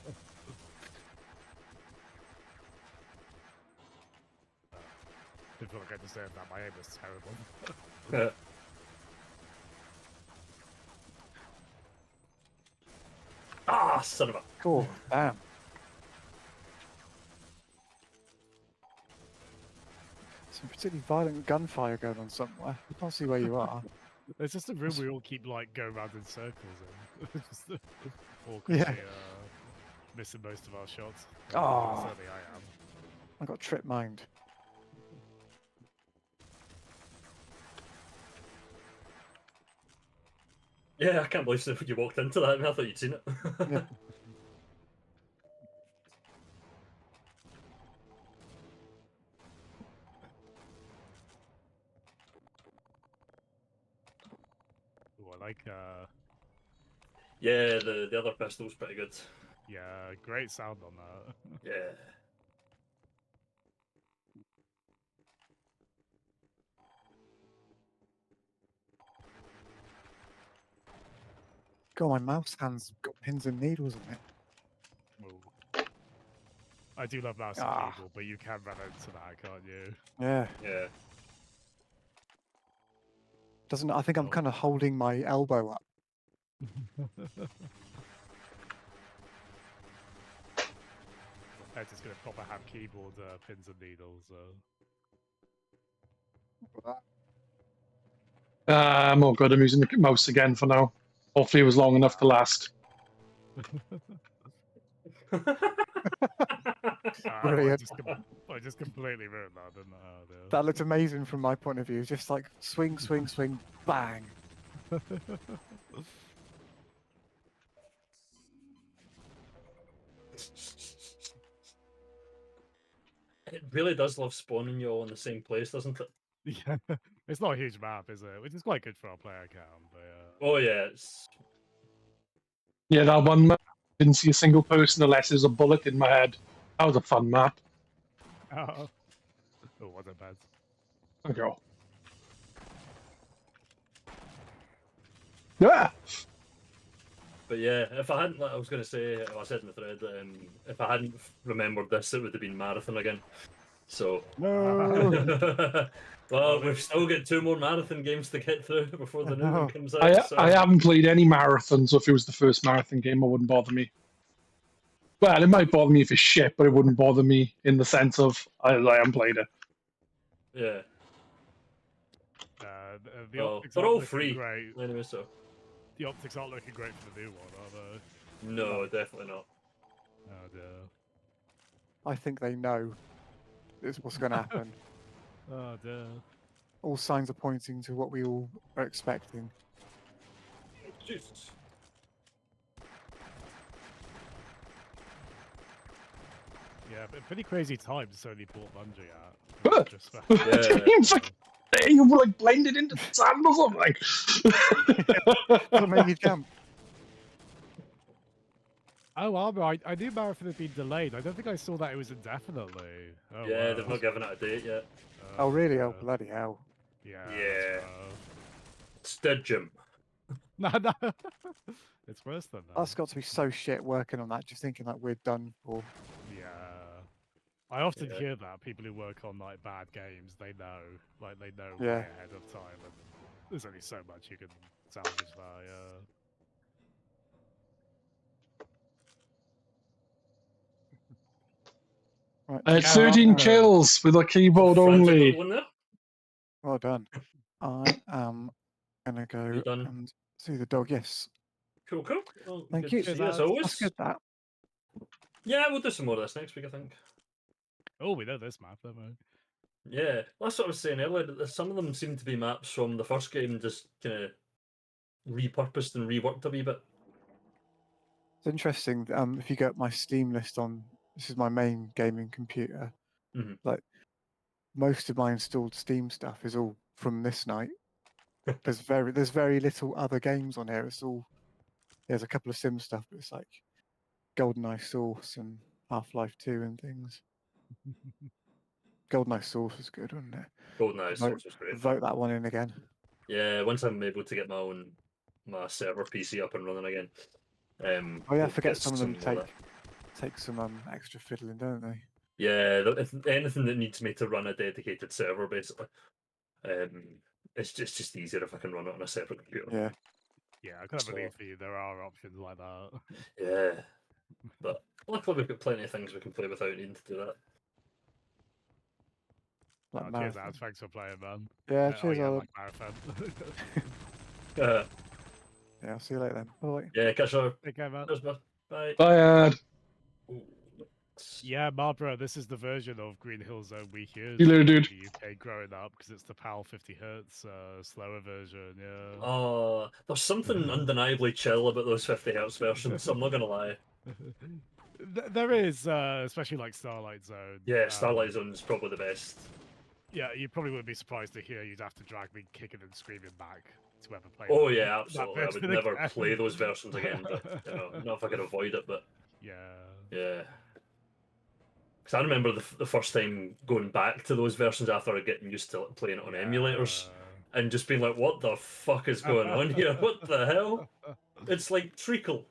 Didn't feel like I deserved that. My aim was terrible. Ah, son of a. Cool. Damn. Some particularly violent gunfire going on somewhere. I can't see where you are. It's just a room we all keep like going round in circles in. Just awkwardly, missing most of our shots. Oh. Certainly I am. I got trip mined. Yeah, I can't believe you walked into that. I mean, I thought you'd seen it. Yeah. Ooh, I like Yeah, the other pistol's pretty good. yeah, great sound on that. Yeah. God, my mouse hand's got pins and needles in it. Ooh. I do love mouse and Ah. keyboard, but you can run into that, can't you? Yeah. Yeah. Doesn't I think I'm kind of holding my elbow up. I'm just gonna proper have keyboard pins and needles. I'm all good. I'm using the mouse again for now. Hopefully it was long enough to last. Brilliant. I just completely ruined that, didn't I? Oh, dear. That looked amazing from my point of view. Just like swing, swing, swing, bang. It really does love spawning you all in the same place, doesn't it? Yeah, it's not a huge map, is it? Which is quite good for our player count, but Oh yeah, it's Yeah, that one map, didn't see a single person unless there's a bullet in my head. That was a fun map. oh, wasn't bad. Okay. Yeah. But yeah, if I hadn't, like I was going to say, I said in the thread that if I hadn't remembered this, it would have been marathon again. So, No. well, we've still got 2 more marathon games to get through before the new one know. comes out. So. I haven't played any marathon, so if it was the first marathon game, it wouldn't bother me. Well, it might bother me if it's shit, but it wouldn't bother me in the sense of I haven't played it. Yeah. The Well, optics they're aren't all looking free great. anyway, so The optics aren't looking great for the new one, are they? no, definitely not. Oh dear. I think they know is what's going to happen. Oh dear. All signs are pointing to what we all are expecting. Jesus. Yeah, but pretty crazy times Sony bought Bungie at. But- Just for- It's like they were like blended into the sand or something. Doesn't make you jump. Oh, Armor, I knew Marathon had been delayed. I don't think I saw that it was indefinitely. Oh, Yeah, wow. they've not given it a date yet. Oh, really? yeah. Oh, bloody hell. Yeah. Yeah. That's rough. Stidgem. No, no. It's worse than that. That's got to be so shit working on that, just thinking like we're done for. Yeah. I often Yeah. hear that people who work on like bad games, they know way Yeah. ahead of time, and there's only so much you can salvage that. Yeah. Right. It's now, 13 kills with a keyboard Fran's got only. one there. well done. I am gonna go You done? and see the dog. Yes, Cool, cool. Well, Thank good you. to see you, as That's always. that's good. That Yeah, we'll do some more of this next week, I think. Oh, we know this map, don't we? Yeah, that's what I was saying earlier. That some of them seem to be maps from the first game, just kind of repurposed and reworked a wee bit. it's interesting. If you go up my Steam list on this is my main gaming computer. Mhm. Like most of my installed Steam stuff is all from this night. There's very little other games on here. It's all there's a couple of Sim stuff, but it's like GoldenEye Source and Half-Life 2 and things. GoldenEye Source was good, wasn't it? GoldenEye Vote- Source was great. Vote that one in again. Yeah, once I'm able to get my server PC up and running again. Oh yeah, I we'll forget get some of them more of take some extra fiddling, don't they? Yeah, if anything that needs me to run a dedicated server, basically, it's just easier if I can run it on a separate computer. Yeah. Yeah, I can't So- believe for you there are options like that. Yeah, but luckily we've got plenty of things we can play without needing to do that. Like Cheers, Marathon. Az. Thanks for playing, man. Yeah, Oh, cheers, yeah, Alan. like Marathon. Uh, Yeah, I'll see you later then. Bye. yeah, catch you. Take care, man. Bye. Bye, Ad. Ooh. Yeah, Barbara, this is the version of Green Hill Zone we used You little in dude. the UK growing up because it's the PAL 50 hertz slower version. Yeah. Oh, there's something undeniably chill about those 50 Hz versions. I'm not gonna lie. There is, especially like Starlight Zone. Yeah, Starlight Zone is probably the best. Yeah, you probably wouldn't be surprised to hear you'd have to drag me kicking and screaming back to ever play. Oh that- yeah, that absolutely. I would version never again. play those versions again, but not if I could avoid it. But Yeah. yeah, because I remember the first time going back to those versions after getting used to playing it on emulators and just being like, "What the fuck is going on here? What the hell?" It's like treacle.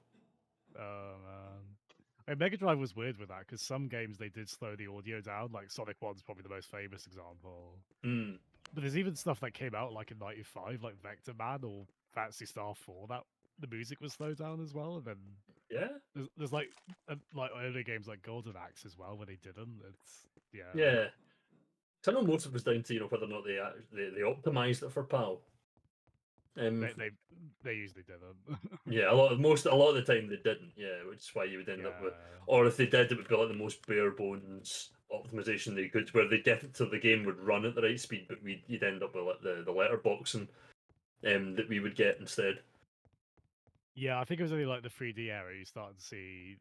Oh man. I mean, Mega Drive was weird with that because some games they did slow the audio down. Like Sonic 1's probably the most famous example. Mm. But there's even stuff that came out like in '95, like Vector Man or Fantasy Star 4, that the music was slowed down as well. And then Yeah, there's like early games like Golden Axe as well where they didn't. It's yeah. So I know most of it was down to whether or not they optimized it for PAL. They They usually didn't. Yeah, a lot of the time they didn't. Yeah, which is why you would end up with, or if they did, it would be like the most bare bones optimization they could, where they get it to the game would run at the right speed, but you'd end up with like the letterboxing that we would get instead. Yeah, I think it was only like the 3D era you started to see.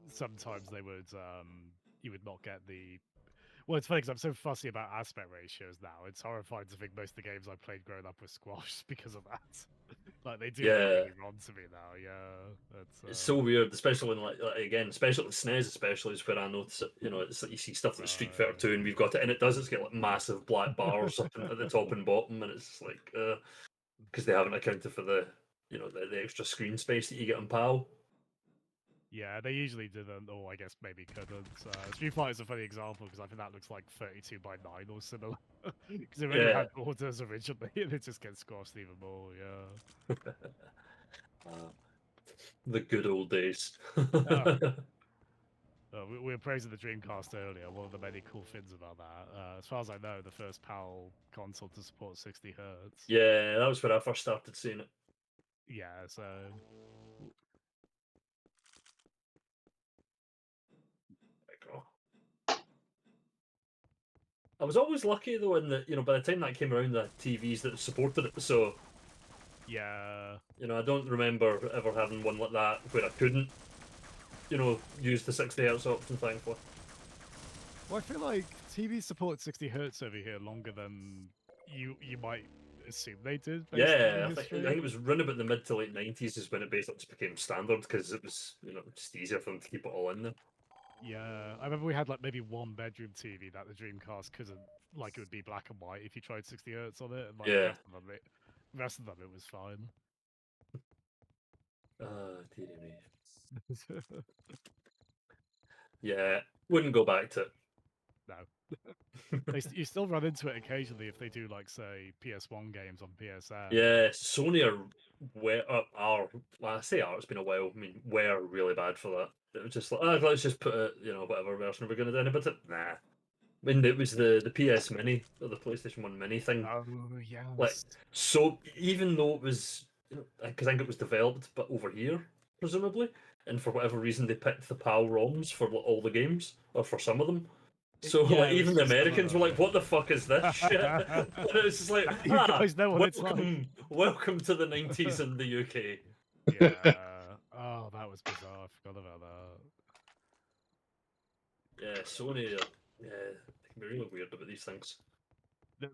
Sometimes they would, you would not get the. Well, it's funny because I'm so fussy about aspect ratios now. It's horrifying to think most of the games I played growing up were squashed because of that. Like they do look Yeah. really wrong to me now. Yeah, It's so weird, especially when like again, especially with SNES, especially is where I notice it. You know, it's like you see stuff like Street Fighter 2, and we've got it, and it does. It's got like massive black bars up at the top and bottom, and it's just like because they haven't accounted for the the extra screen space that you get on PAL. Yeah, they usually didn't, or I guess maybe couldn't. Street Fighter is a funny example because I think that looks like 32 by 9 or similar. Because it already Yeah. had borders originally, and it just gets squashed even more. Yeah. The good old days. We were praising the Dreamcast earlier. One of the many cool things about that, as far as I know, the first PAL console to support 60 hertz. Yeah, that was where I first started seeing it. Yeah, so I was always lucky though in that by the time that came around, the TVs that supported it. So yeah, I don't remember ever having one like that where I couldn't use the 60 hertz option. Thankfully. well, I feel like TV supported 60 hertz over here longer than you might assume they did. Based Yeah, on I think history. it was running about the mid to late 90s is when it basically just became standard because it was just easier for them to keep it all in there. Yeah, I remember we had like maybe one bedroom TV that the Dreamcast couldn't, like it would be black and white if you tried 60 hertz on it, and like Yeah. the rest of them it was fine. Dearie me. Yeah, wouldn't go back to it. No. You still run into it occasionally if they do like say PS1 games on PSN. Yeah, Sony are well, I say it's been a while. I mean, we're really bad for that. It was just like, let's just put a whatever version we're going to do, but nah. I mean, it was the PS Mini or the PlayStation 1 Mini thing. Oh yeah. Like, so even though it was, because I think it was developed, but over here presumably, and for whatever reason they picked the PAL ROMs for all the games or for some of them. So Yeah, like it even was the just some of Americans were them. like, "What the fuck is this shit?" And it's just like, You guys know what it's like. welcome to the 90s in the UK. Yeah. Oh, that was bizarre. I forgot about that. Yeah, Sony. Yeah, they can be really weird about these things.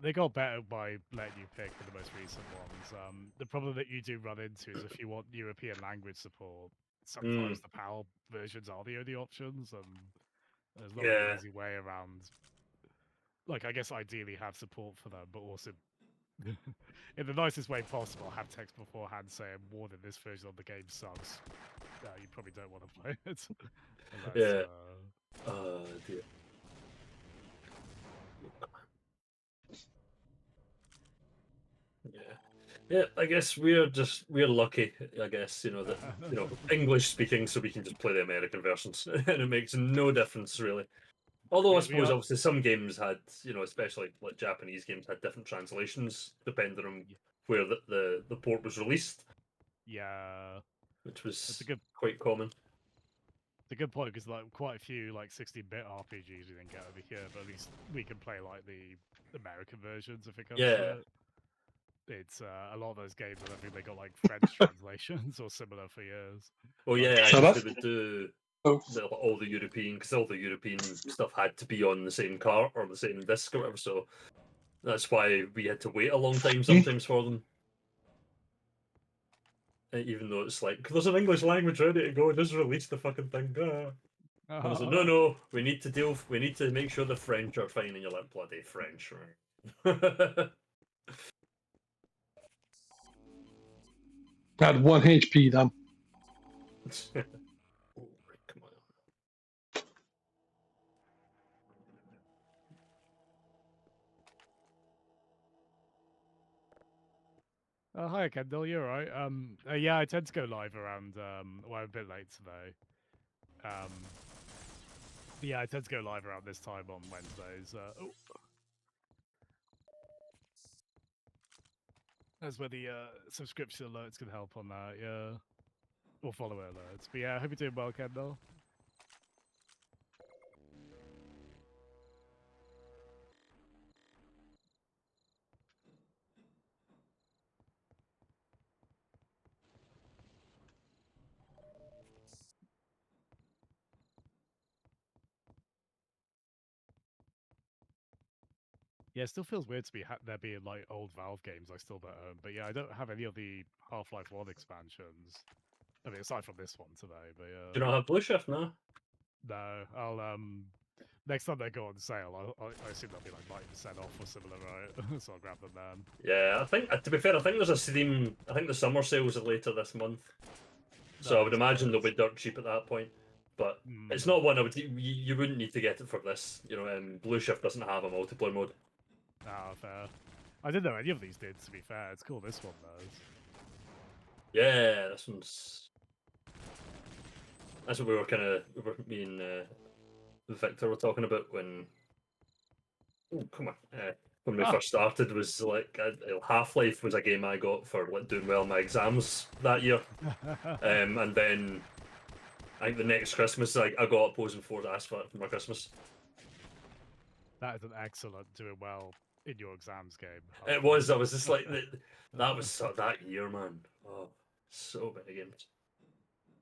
They got better by letting you pick for the most recent ones. The problem that you do run into is if you want European language support, sometimes the PAL versions are the only options, and there's not really an easy way around. Like, I guess ideally have support for them, but also in the nicest way possible, have text beforehand saying, "Warning: this version of the game sucks. You probably don't want to play it." Yeah. Oh dear. Yeah, I guess we're lucky. I guess that English speaking, so we can just play the American versions, and it makes no difference really. Although I suppose obviously some games had, especially like Japanese games had different translations depending on where the port was released. Yeah, which was quite common. It's a good point because like quite a few like 16-bit RPGs we didn't get over here, but at least we can play like the American versions if it comes to it. It's a lot of those games. I don't think they got like French translations or similar for years. Well, yeah, I guess they would do all the European because all the European stuff had to be on the same cart or the same disc or whatever. So that's why we had to wait a long time sometimes for them. Even though it's like, there's an English language ready to go, just release the fucking thing. I was like, no, we need to make sure the French are fine, and you're like, bloody French, right? Had 1 HP then. Oh, come on. Oh, hi, Kendall. You're right. Yeah, I tend to go live around. Well, a bit late today. Yeah, I tend to go live around this time on Wednesdays. That's where the subscription alerts can help on that, yeah. Or follower alerts. But yeah, I hope you're doing well, Kendall. Yeah, it still feels weird to be there being like old Valve games I still don't own. But yeah, I don't have any of the Half-Life 1 expansions. I mean, aside from this one today, but yeah. Do you not have Blue Shift now? No, I'll next time they go on sale, I assume they'll be like 90% off or similar, right? So I'll grab them then. Yeah, I think to be fair, I think there's a Steam. I think the summer sales are later this month, so I would Nice, imagine they'll nice. be dirt cheap at that point. But it's Mm. not one I would. You wouldn't need to get it for this. You know, Blue Shift doesn't have a multiplayer mode. Ah, fair. I didn't know any of these did, to be fair. It's cool this one does. Yeah, this one's. That's what we were kind of. Me and Victor were talking about when. Oh, come on. When we first started, was like Half-Life was a game I got for like doing well in my exams that year, and then I think the next Christmas I got Opposing Force. I asked for it for my Christmas. That is an excellent doing well in your exams game. It was. I was just like that was that year, man. Oh, so many games.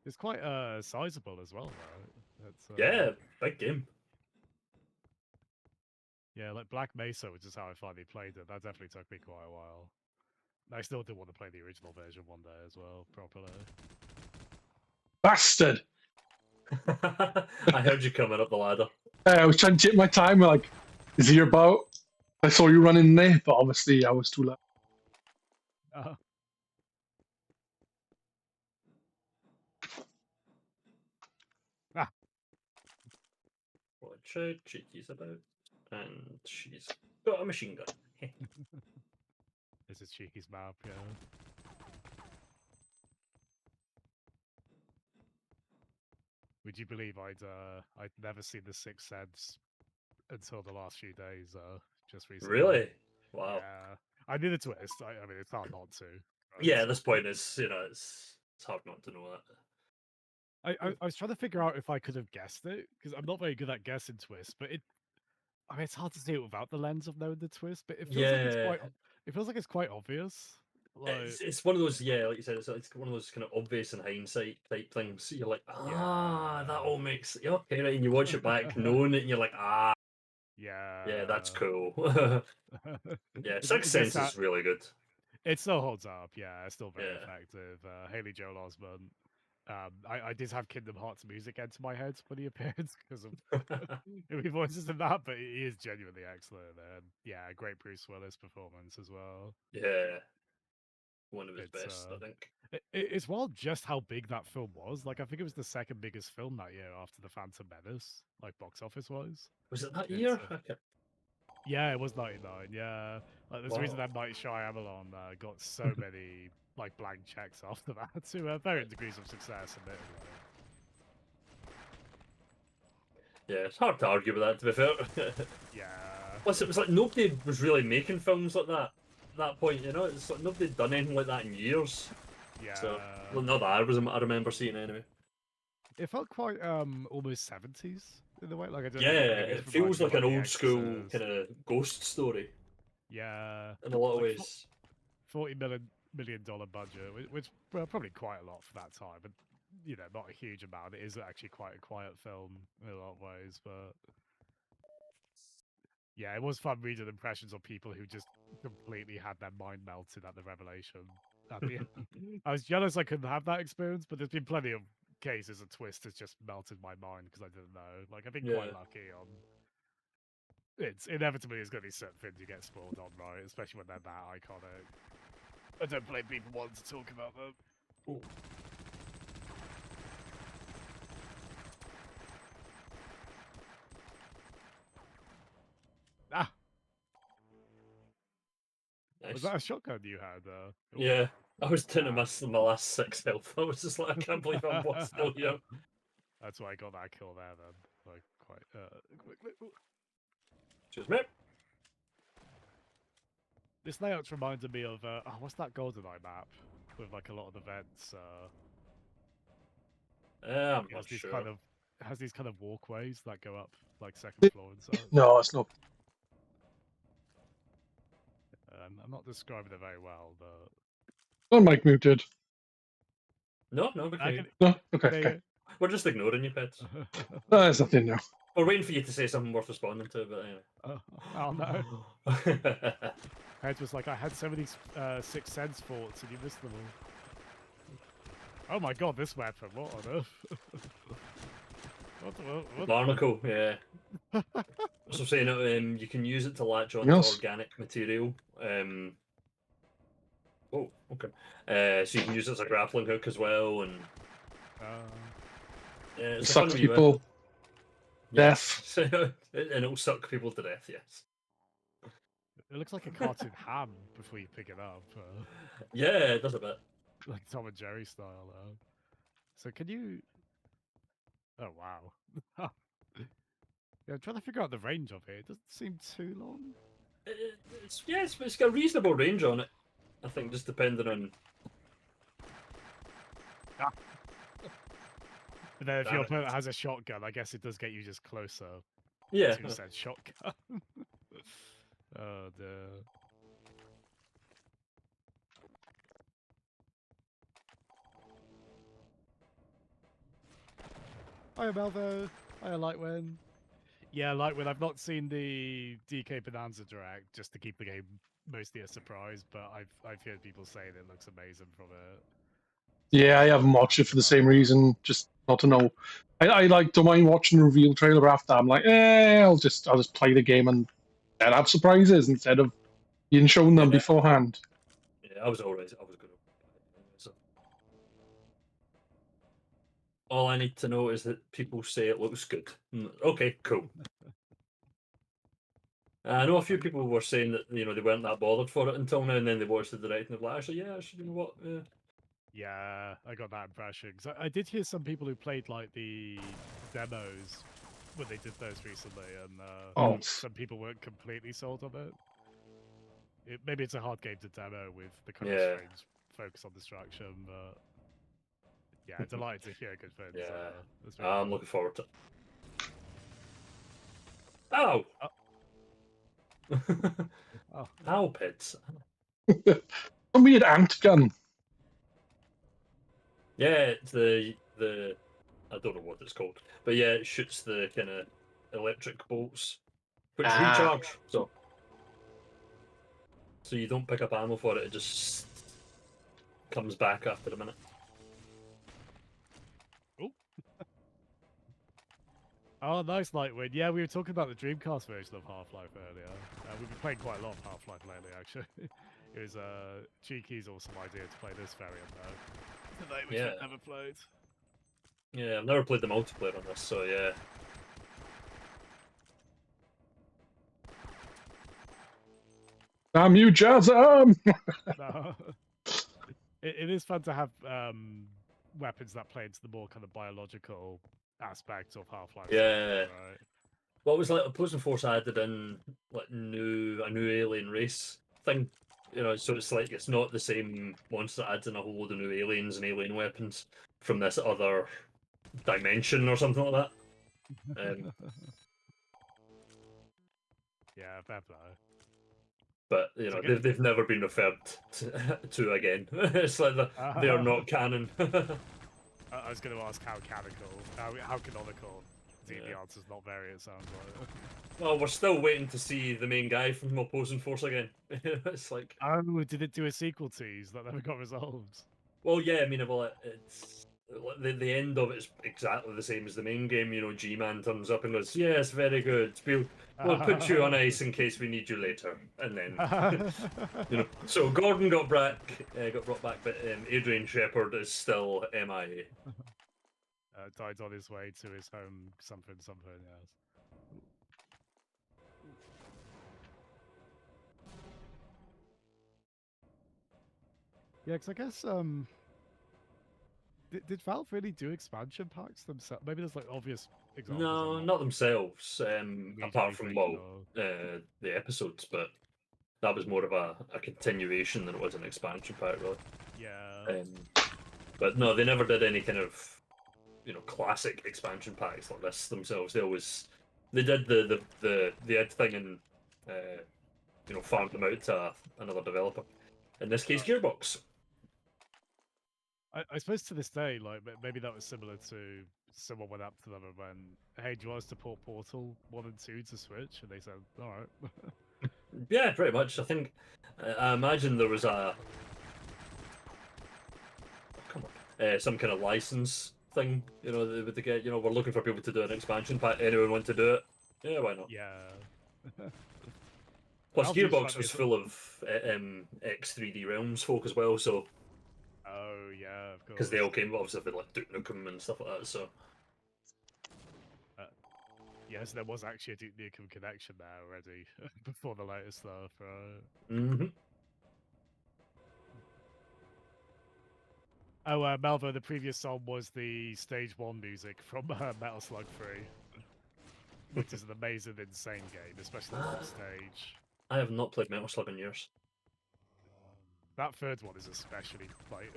It's quite sizable as well, though. It's, Yeah, big game. Yeah, like Black Mesa, which is how I finally played it. That definitely took me quite a while. I still do want to play the original version one day as well, properly. Bastard! I heard you coming up the ladder. I was trying to take my time. Like, is he about? I saw you running there, but obviously I was too late. Watch out, Cheeky's about, and she's got a machine gun. This is Cheeky's map, yeah. Would you believe I'd never seen The Sixth Sense until the last few days, just recently. Really? Wow. Yeah. I knew the twist. I mean, it's hard not to. Right? Yeah, at this point, it's it's hard not to know that. I was trying to figure out if I could have guessed it, because I'm not very good at guessing twists, but I mean, it's hard to do it without the lens of knowing the twist, but it feels like it's Yeah. it feels like it's quite obvious. Like, It's one of those, yeah, like you said, it's one of those kind of obvious in hindsight type things. You're like, that all makes, yeah, okay, right, and you watch it back knowing it, and you're like, yeah, that's cool. Yeah, Sixth Sense is really good. It still holds up, yeah, it's still very Yeah. effective. Haley Joel Osment. I did have Kingdom Hearts music into my head when he appeared because of who he voices in that, but he is genuinely excellent. And yeah, great Bruce Willis performance as well. Yeah. One of his best, I think. It's wild just how big that film was. Like, I think it was the second biggest film that year after The Phantom Menace, like box office wise. Was it that year? Yeah, it was 99. Yeah, like, there's a reason that Night Shyamalan got so many like blank checks after that to varying degrees of success. Admittedly. Yeah, it's hard to argue with that. To be fair. Yeah. Plus, it was like nobody was really making films like that at that point. You know, it's like nobody had done anything like that in years. Yeah. So, well, not that I remember seeing anyway. It felt quite almost 70s in the way. Like, I don't Yeah, know, it feels like an The old school Exorcist. kind of ghost story. Yeah. In a lot of like, ways. $40 million budget, which well, probably quite a lot for that time, but you know, not a huge amount. It is actually quite a quiet film in a lot of ways, but yeah, it was fun reading impressions of people who just completely had their mind melted at the revelation. At the end. I was jealous I couldn't have that experience, but there's been plenty of cases a twist has just melted my mind because I didn't know. Like, I've been quite lucky on. It's inevitably is going to be certain things you get spoiled on, right? Especially when they're that iconic. I don't blame people wanting to talk about them. Ooh. Ah! Nice. Was that a shotgun you had? Yeah, I was doing my last 6 health. I was just like, I can't believe I'm still here. That's why I got that kill there then. Like, quite quickly. Excuse me. This layout's reminded me of what's that GoldenEye map with like a lot of the vents? I'm It not has these sure. kind of walkways that go up like second floor and such. No, it's not. I'm not describing it very well, but Oh, mic muted. No, we I can. can. No, okay, They- okay. We're just ignoring you, Pets. There's nothing new. We're waiting for you to say something worth responding to, but anyway. oh no! Head was like, I had so many Sixth Sense thoughts, and you missed them all. Oh my god, this weapon! What on earth? what? Barnacle, yeah. So saying you can use it to latch onto Yes. organic material. Oh, okay. So you can use it as a grappling hook as well, and it's a fun Sucks wee people. weapon. Death. Yes. And it'll suck people to death. Yes. It looks like a cartoon ham before you pick it up. Yeah, it does a bit. Like Tom and Jerry style. So can you? Oh wow. Yeah, I'm trying to figure out the range of it. It doesn't seem too long. It's got a reasonable range on it. I think just depending on. But then if Damn your it. opponent has a shotgun, I guess it does get you just closer. Yeah. To said shotgun. Oh dear. Hiya Malvo. Hiya Lightwin. Yeah, Lightwin, I've not seen the DK Bonanza Direct just to keep the game mostly a surprise, but I've heard people say that it looks amazing from it. Yeah, I haven't watched it for the same reason, just not to know. I like don't mind watching the reveal trailer, but after I'm like, I'll just play the game and then have surprises instead of being shown them Yeah. beforehand. Yeah, I was alright. I was good. So. All I need to know is that people say it looks good. Okay, cool. I know a few people were saying that they weren't that bothered for it until now, and then they watched the direct and they're like, actually, you know what? Yeah, I got that impression. 'Cause I did hear some people who played like the demos when they did those recently, and some people weren't completely sold on it. Maybe it's a hard game to demo with the kind of Yeah. strange focus on distraction, but yeah, delighted to hear good things. Yeah. That's very I'm cool. looking forward to it. Ow! Oh. Ow, Pits. A weird ant gun. Yeah, it's the I don't know what it's called, but yeah, it shoots the kind of electric bolts, which recharge. So you don't pick up ammo for it; it just comes back after a minute. Oh, nice Lightwin. Yeah, we were talking about the Dreamcast version of Half-Life earlier. We've been playing quite a lot of Half-Life lately, actually. It was Cheeky's awesome idea to play this variant, though. Which Yeah. I've never played. Yeah, I've never played the multiplayer on this, so yeah. Damn you, Jazam! No. It is fun to have weapons that play into the more kind of biological aspects of Half-Life. Yeah. Right? What was like Opposing Force added in like a new alien race thing, so it's like it's not the same monster that adds in a whole load of new aliens and alien weapons from this other dimension or something like that. Yeah, fair play. But they've never been referred to again. It's like they are not canon. I was going to ask how canonical. The answer's not very. It sounds like. Well, we're still waiting to see the main guy from Opposing Force again. It's like, oh, did it do a sequel tease that never got resolved? well, yeah, I mean, well, it's the end of it's exactly the same as the main game. G-Man turns up and goes, "Yes, very good. We'll put you on ice in case we need you later." And then, so Gordon got brought back, but Adrian Shepard is still MIA. Died on his way to his home, something, yes. Yeah, because I guess did Valve really do expansion packs themselves? Maybe there's like obvious examples. No, not themselves. Apart from or... the episodes, but that was more of a continuation than it was an expansion pack, really. Yeah. But no, they never did any kind of, classic expansion packs like this themselves. They did the Ed thing and farmed them out to another developer. In this case, Gearbox. I suppose to this day, like maybe that was similar to someone went up to them and went, "Hey, do you want us to port Portal 1 and 2 to Switch?" And they said, "All right." Yeah, pretty much. I think I imagine there was some kind of license thing, with the get. We're looking for people to do an expansion pack. Anyone want to do it? Yeah, why not? Yeah. Plus, Valve do Gearbox slightly was full of X3D Realms folk as well, so Oh yeah, of course. because they all came obviously with like Duke Nukem and stuff like that. So Yes, there was actually a Duke Nukem connection there already before the latest stuff, right? mhm. Oh, Malvo, the previous song was the Stage 1 music from Metal Slug 3, which is an amazing, insane game, especially the stage. I have not played Metal Slug in years. That third one is especially, like,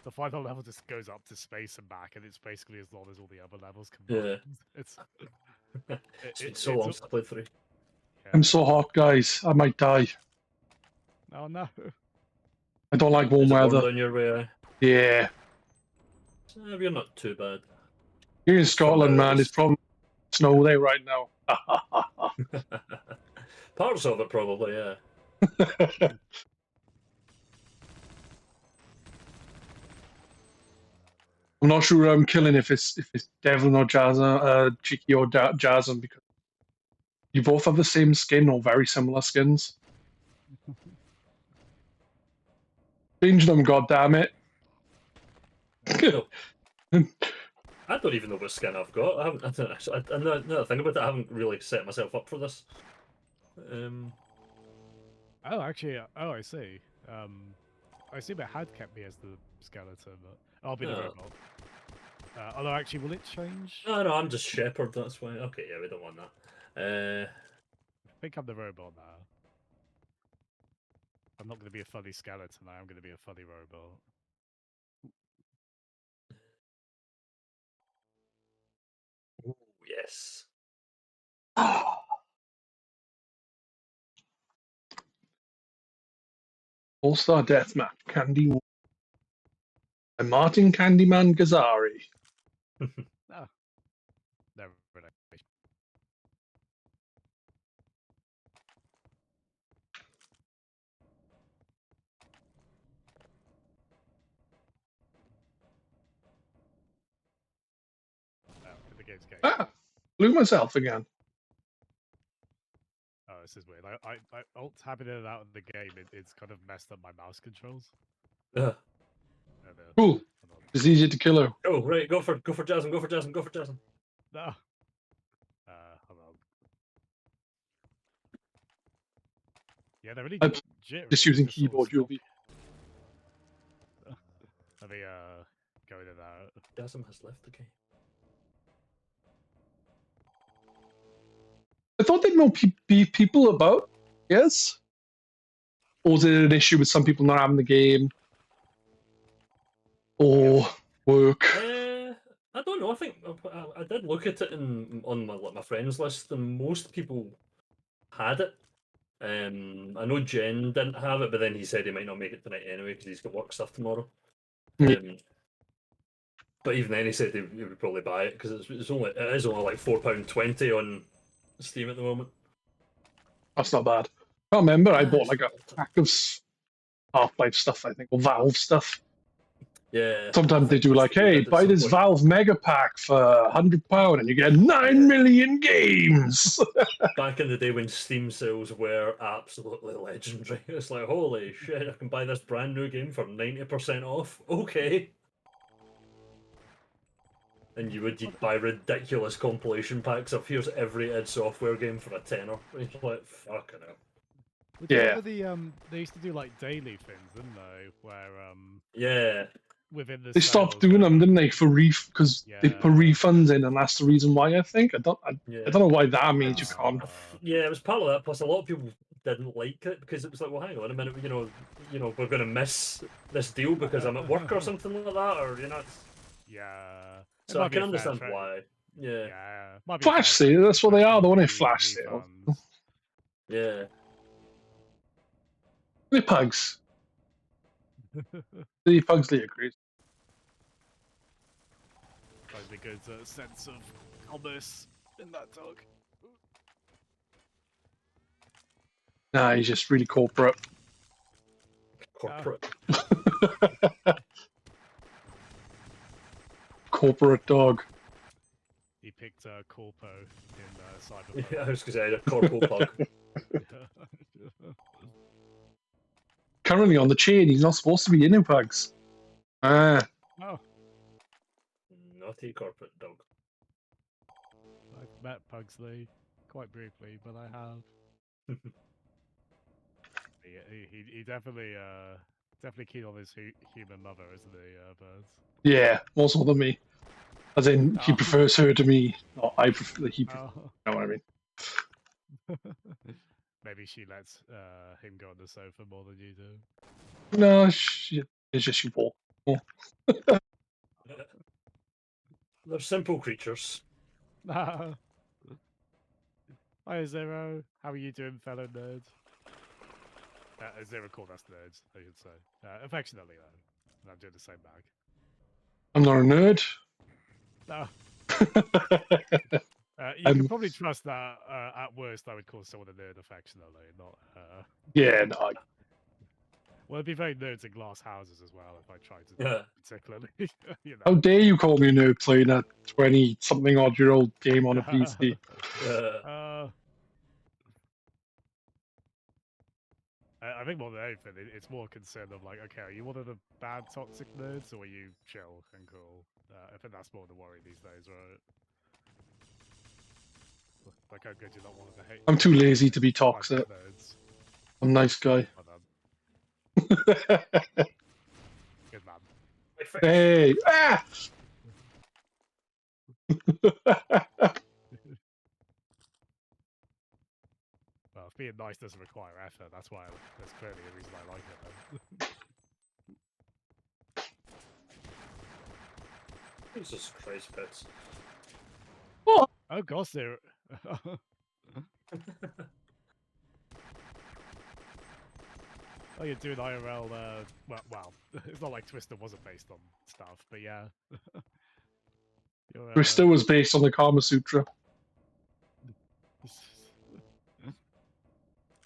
the final level just goes up to space and back, and it's basically as long as all the other levels combined. It's It's been so long since I played 3. I'm so hot, guys. I might die. Oh no. I don't like warm Is it warm weather. down your way? Yeah. You're not too bad. Here in Scotland, man, Somewhere it's probably snow there right now. Parts of it, probably, yeah. I'm not sure I'm killing if it's Devlin or Cheeky or Jasm, because you both have the same skin or very similar skins. Change them, goddammit. No. I don't even know what skin I've got. I haven't. Another thing about it, I haven't really set myself up for this. Oh, actually, oh, I see. I assume it had kept me as the skeleton, but I'll be the Oh. robot. Although, actually, will it change? No, I'm just Shepherd. That's why. Okay, yeah, we don't want that. I think I'm the robot now. I'm not going to be a funny skeleton. I am going to be a funny robot. Ooh, yes. All-Star Deathmatch, Candy. And Martin Candyman Gazzari. No. Never really. Oh, the game's game. Ah, blew myself again. Oh, this is weird. I alt-tabbing in and out of the game, it's kind of messed up my mouse controls. Uh, And, Cool. hold on. It's easier to kill her. oh, right. Go for Jasmine. Go for Jasmine. Go for Jasmine. No. Hold on. Yeah, they're really I'm jittery. Just using Just sort of keyboard, you'll stop. be. Let me go in and out. Jasmine has left the game. I thought there'd more be people about. Yes. Or is it an issue with some people not having the game? Or work? I don't know. I think I did look at it on my friends list, and most people had it. I know Jen didn't have it, but then he said he might not make it tonight anyway because he's got work stuff tomorrow. Yeah. But even then, he said he would probably buy it because it is only like £4.20 on Steam at the moment. That's not bad. I can't remember. I Yeah, bought it's like a not bad. pack of Half-Life stuff, I think, or Valve stuff. Yeah. Sometimes they do like, people hey, did at buy some this point. Valve Mega Pack for £100 and you get 9 million games. Back in the day when Steam sales were absolutely legendary, it's like, holy shit, I can buy this brand new game for 90% off. Okay. And you'd buy ridiculous compilation packs of here's every id Software game for a tenner. It's like, fucking hell. Well, do you Yeah. remember they used to do like daily things, didn't they? Where Yeah. within the They stopped sales, doing they- them, didn't they? Because they put Yeah. refunds in, and that's the reason why. I think I Yeah. don't know why that means you Uh, can't. Yeah, it was part of that. Plus, a lot of people didn't like it because it was like, well, hang on a minute, we're going to miss this deal because I'm at work or something like that, or Yeah. It So might I be can a fair understand trade. why. Yeah, Yeah. Might be Flash fair sale, trade, that's what they are. They want a especially flash sale. refunds. yeah. The pugs. The Pugsley agrees. Probably good sense of commerce in that dog. Nah, he's just really corporate. Corporate. Corporate dog. He picked Corpo in Cyberpunk. Yeah, I was going to say a corporal pug. Currently on the chain, he's not supposed to be in pugs. Ah, Oh, Naughty corporate dog. I've met Pugsley quite briefly, but I have. He definitely keen on his human mother, isn't he, Birds? yeah, more so than me. As in, he Oh. prefers her to me. Or I prefer, he prefers, Oh. you know what I mean? Maybe she lets him go on the sofa more than you do. No, it's just you walk. They're simple creatures. Hi, Zero. How are you doing, fellow nerds? Zero called us nerds, I should say. Affectionately, though. And I'm doing the same back. I'm not a nerd. No. You Um, can probably trust that at worst I would call someone a nerd affectionately, not... Yeah, no, Well, it'd be very nerds in glass houses as well if I tried to Yeah. particularly, you how know. dare you call me a nerd playing a 20-something-odd-year-old game on a PC? I think more than anything, it's more a concern of like, okay, are you one of the bad toxic nerds, or are you chill and cool? I think that's more the worry these days, right? Like, I'm good, you're not one of the hate. I'm too lazy to be toxic. Nerds. I'm a nice guy. Well done. Good man. Hey! Ah! Well, if being nice doesn't require effort, that's clearly a reason I like it. Then. Jesus Christ, Pits. What? Oh gosh, there. Oh, you're doing IRL. Well, it's not like Twister wasn't based on stuff, but yeah. Twister was based on the Kama Sutra.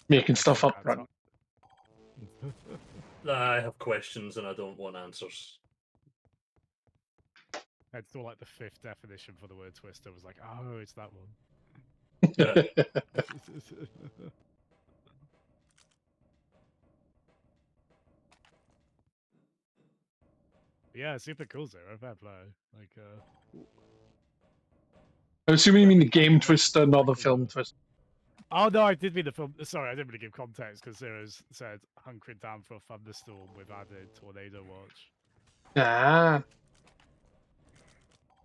Making stuff up, right? I have questions and I don't want answers. It's still like the fifth definition for the word Twister was like, oh, it's that one. Yeah, super cool, Zero. Fair play. Like, I assume you mean the game Twister, not the film Twister. Oh no, I did mean the film. Sorry, I didn't really give context because Zero's said hunkering down for a thunderstorm with added tornado watch. Ah.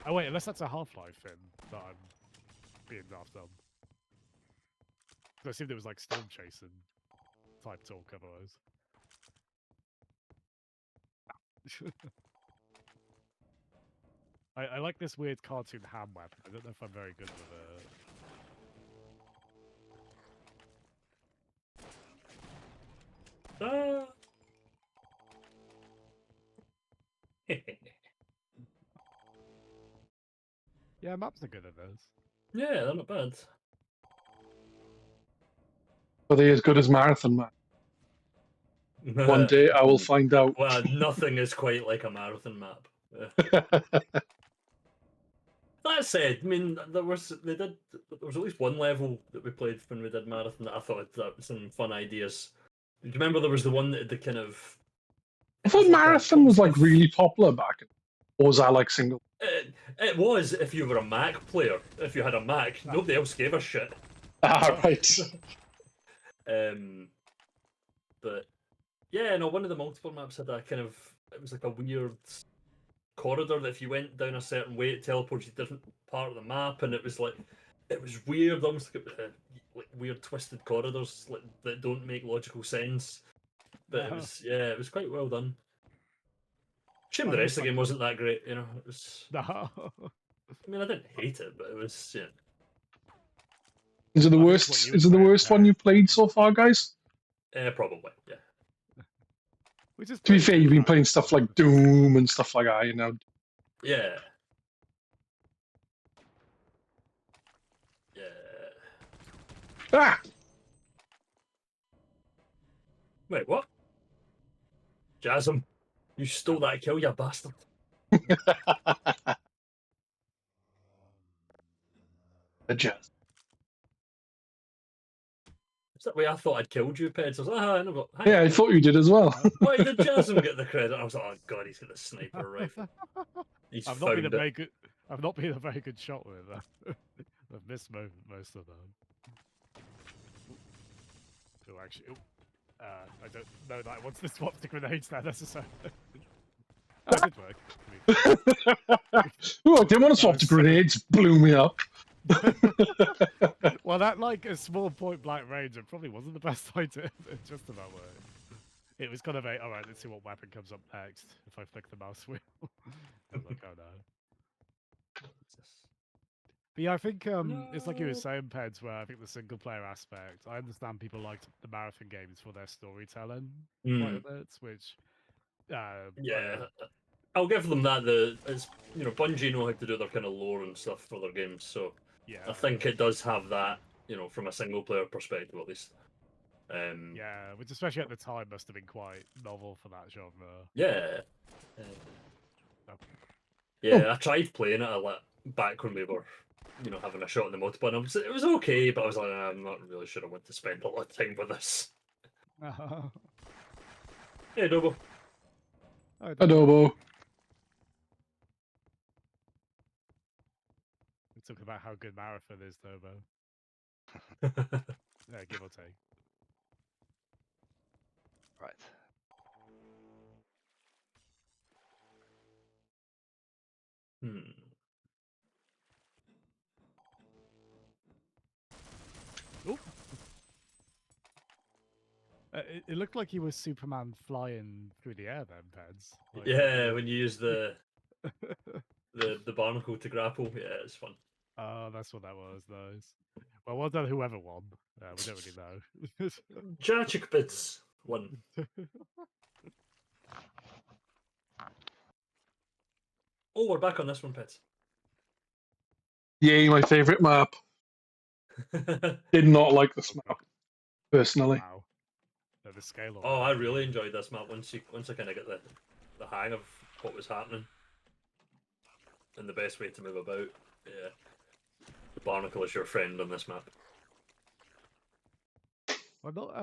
Oh wait, unless that's a Half-Life thing that I'm being daft on. I assumed it was like storm chasing type talk otherwise. I like this weird cartoon ham weapon. I don't know if I'm very good with it. Yeah, maps are good at this. Yeah, they're not bad. Are they as good as Marathon Man? One day I will find out. Well, nothing is quite like a marathon map. That said, I mean, there was at least one level that we played when we did marathon that I thought that was some fun ideas. Do you remember there was the one that had the kind of? I thought Marathon was like really popular back in. Or was that like single? It was if you were a Mac player. If you had a Mac, nobody else gave a shit. Ah, right. But yeah, no, one of the multiple maps had a kind of, it was like a weird corridor that if you went down a certain way, it teleported you to a different part of the map, and it was like, it was weird, almost like like weird twisted corridors like, that don't make logical sense. But it No. was it was quite well done. Shame I the mean, rest it's of the like- game wasn't that great. You know, it was. No. I mean, I didn't hate it, but it was Is it the I think it's what worst? you Is were it the saying, worst one Pat. you've played so far, guys? probably yeah. Which is To be pretty fair, good, you've been right? playing stuff like Doom and stuff like that, you know. Yeah. Yeah. Ah! Wait, what? Jasm, you stole that kill, you bastard. The jazz. Is that way I thought I'd killed you, Peds? I was like, I never. Yeah, I thought you did as well. Why did Jasm get the credit? I was like, oh god, he's got a sniper rifle. He's I've not been a found it. very good. I've not been a very good shot with them. I've missed most of them. Oh, actually, I don't know that I want to swap the grenades there necessarily. Oh, it did work. Oh, I didn't want to swap was the so- grenades. Blew me up. Well, that like a small point blank range, it probably wasn't the best idea. It just about worked. It was kind of a all right. Let's see what weapon comes up next. If I flick the mouse wheel, I was like, oh no. But yeah, I think it's like you were No. saying, Peds, where I think the single player aspect. I understand people liked the marathon games for their storytelling quite a bit, which Yeah, I'll give them that. It's Bungie know how to do their kind of lore and stuff for their games, so yeah, I think it does have that. From a single player perspective at least. yeah, which especially at the time must have been quite novel for that genre. Yeah. Oh. Yeah, I tried playing it a lot back when we were, having a shot in the multiplayer. And it was okay, but I was like, I'm not really sure I want to spend a lot of time with this. Hey, Dobo. I don't- Adobo. We talk about how good marathon is, Turbo. Yeah, give or take. Right. Hmm. It looked like he was Superman flying through the air then, Peds. Like, Yeah, when you use the barnacle to grapple, yeah, it's fun. Oh, that's what that was. Nice. Well, well done, whoever won. We don't really know. Jachik Bits won. Oh, we're back on this one, Pets. Yay, my favourite map. Did not like this map, personally. Wow. No, the scale of Oh, it. I really enjoyed this map once I kind of get the hang of what was happening and the best way to move about. Yeah, the barnacle is your friend on this map. Well, not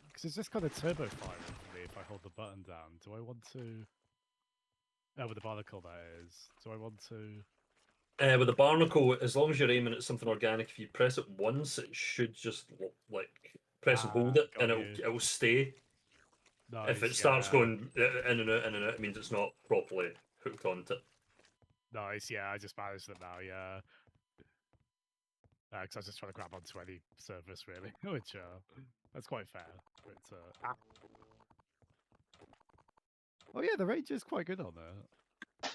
because it's just kind of turbo firing for me if I hold the button down. Do I want to? Oh, with the barnacle that is. Do I want to? With the barnacle, as long as you're aiming at something organic, if you press it once, it should just like press and hold it, got and you. it'll stay. If it Nice, starts yeah. going in and out, it means it's not properly hooked onto it. Nice, yeah. I just managed it now, yeah. Because I was just trying to grab onto any surface, really, which that's quite fair. But, oh yeah, the range is quite good on there.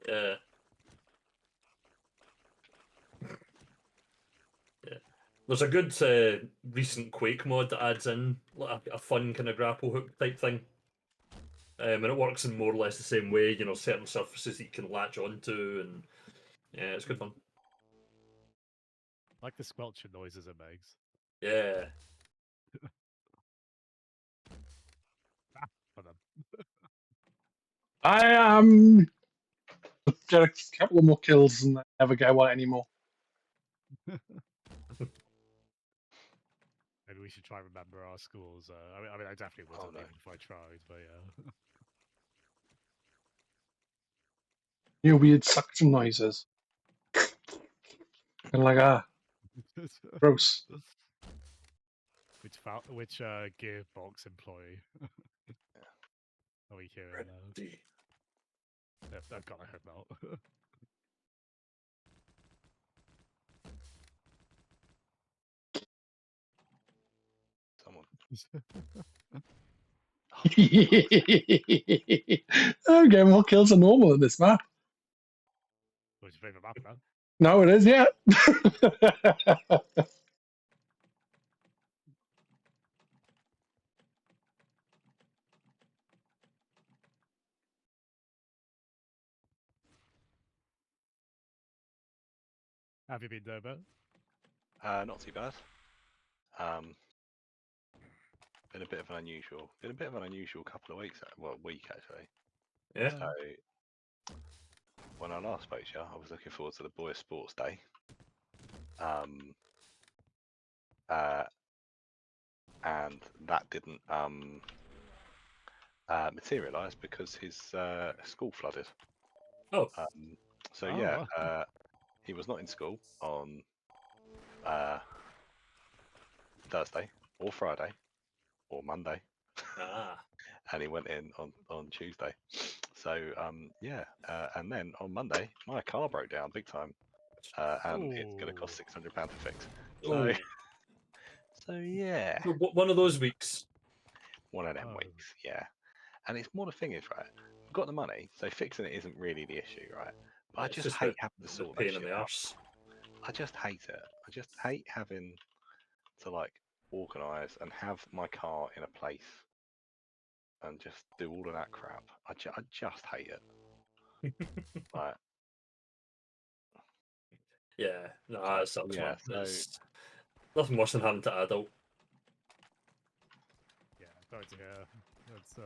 Yeah. Yeah. There's a good recent Quake mod that adds in like a fun kind of grapple hook type thing. And it works in more or less the same way, certain surfaces that you can latch onto, and yeah, it's good fun. Like the squelching noises it makes. Yeah. For them. I am. Get a couple of more kills and I never get one anymore. Maybe we should try and remember our scores. I mean, I definitely Oh, wouldn't no. even if I tried, but yeah. You weird suction noises. And like, gross. Which gearbox employee are we hearing now? Pretty. Yep, oh god, I hope not. I'm getting more kills than normal in this map. What's your favourite map now? No, it is, yeah. Have you been Durbo? Not too bad. Been a bit of an unusual couple of weeks. Well, week actually. Yeah. So when I last spoke to you, I was looking forward to the Boys Sports Day. And that didn't materialise because his school flooded. Oh. So Oh, yeah, wow. he was not in school on Thursday or Friday or Monday, Ah. and he went in on Tuesday. So yeah, and then on Monday my car broke down big time, and it's going to cost £600 to fix. So, Oh. so yeah, So one of those weeks. one of them Oh. weeks, yeah. And it's more the thing is, right? We've got the money, so fixing it isn't really the issue, right? But I It's just just hate having to the sort pain that in shit the out. arse. I just hate it. I just hate having to like organise and have my car in a place and just do all of that crap. I just hate it. Like, Yeah. No, so, it sucks, yeah, man. so It's nothing worse than having to adult. Yeah, sorry to hear. That's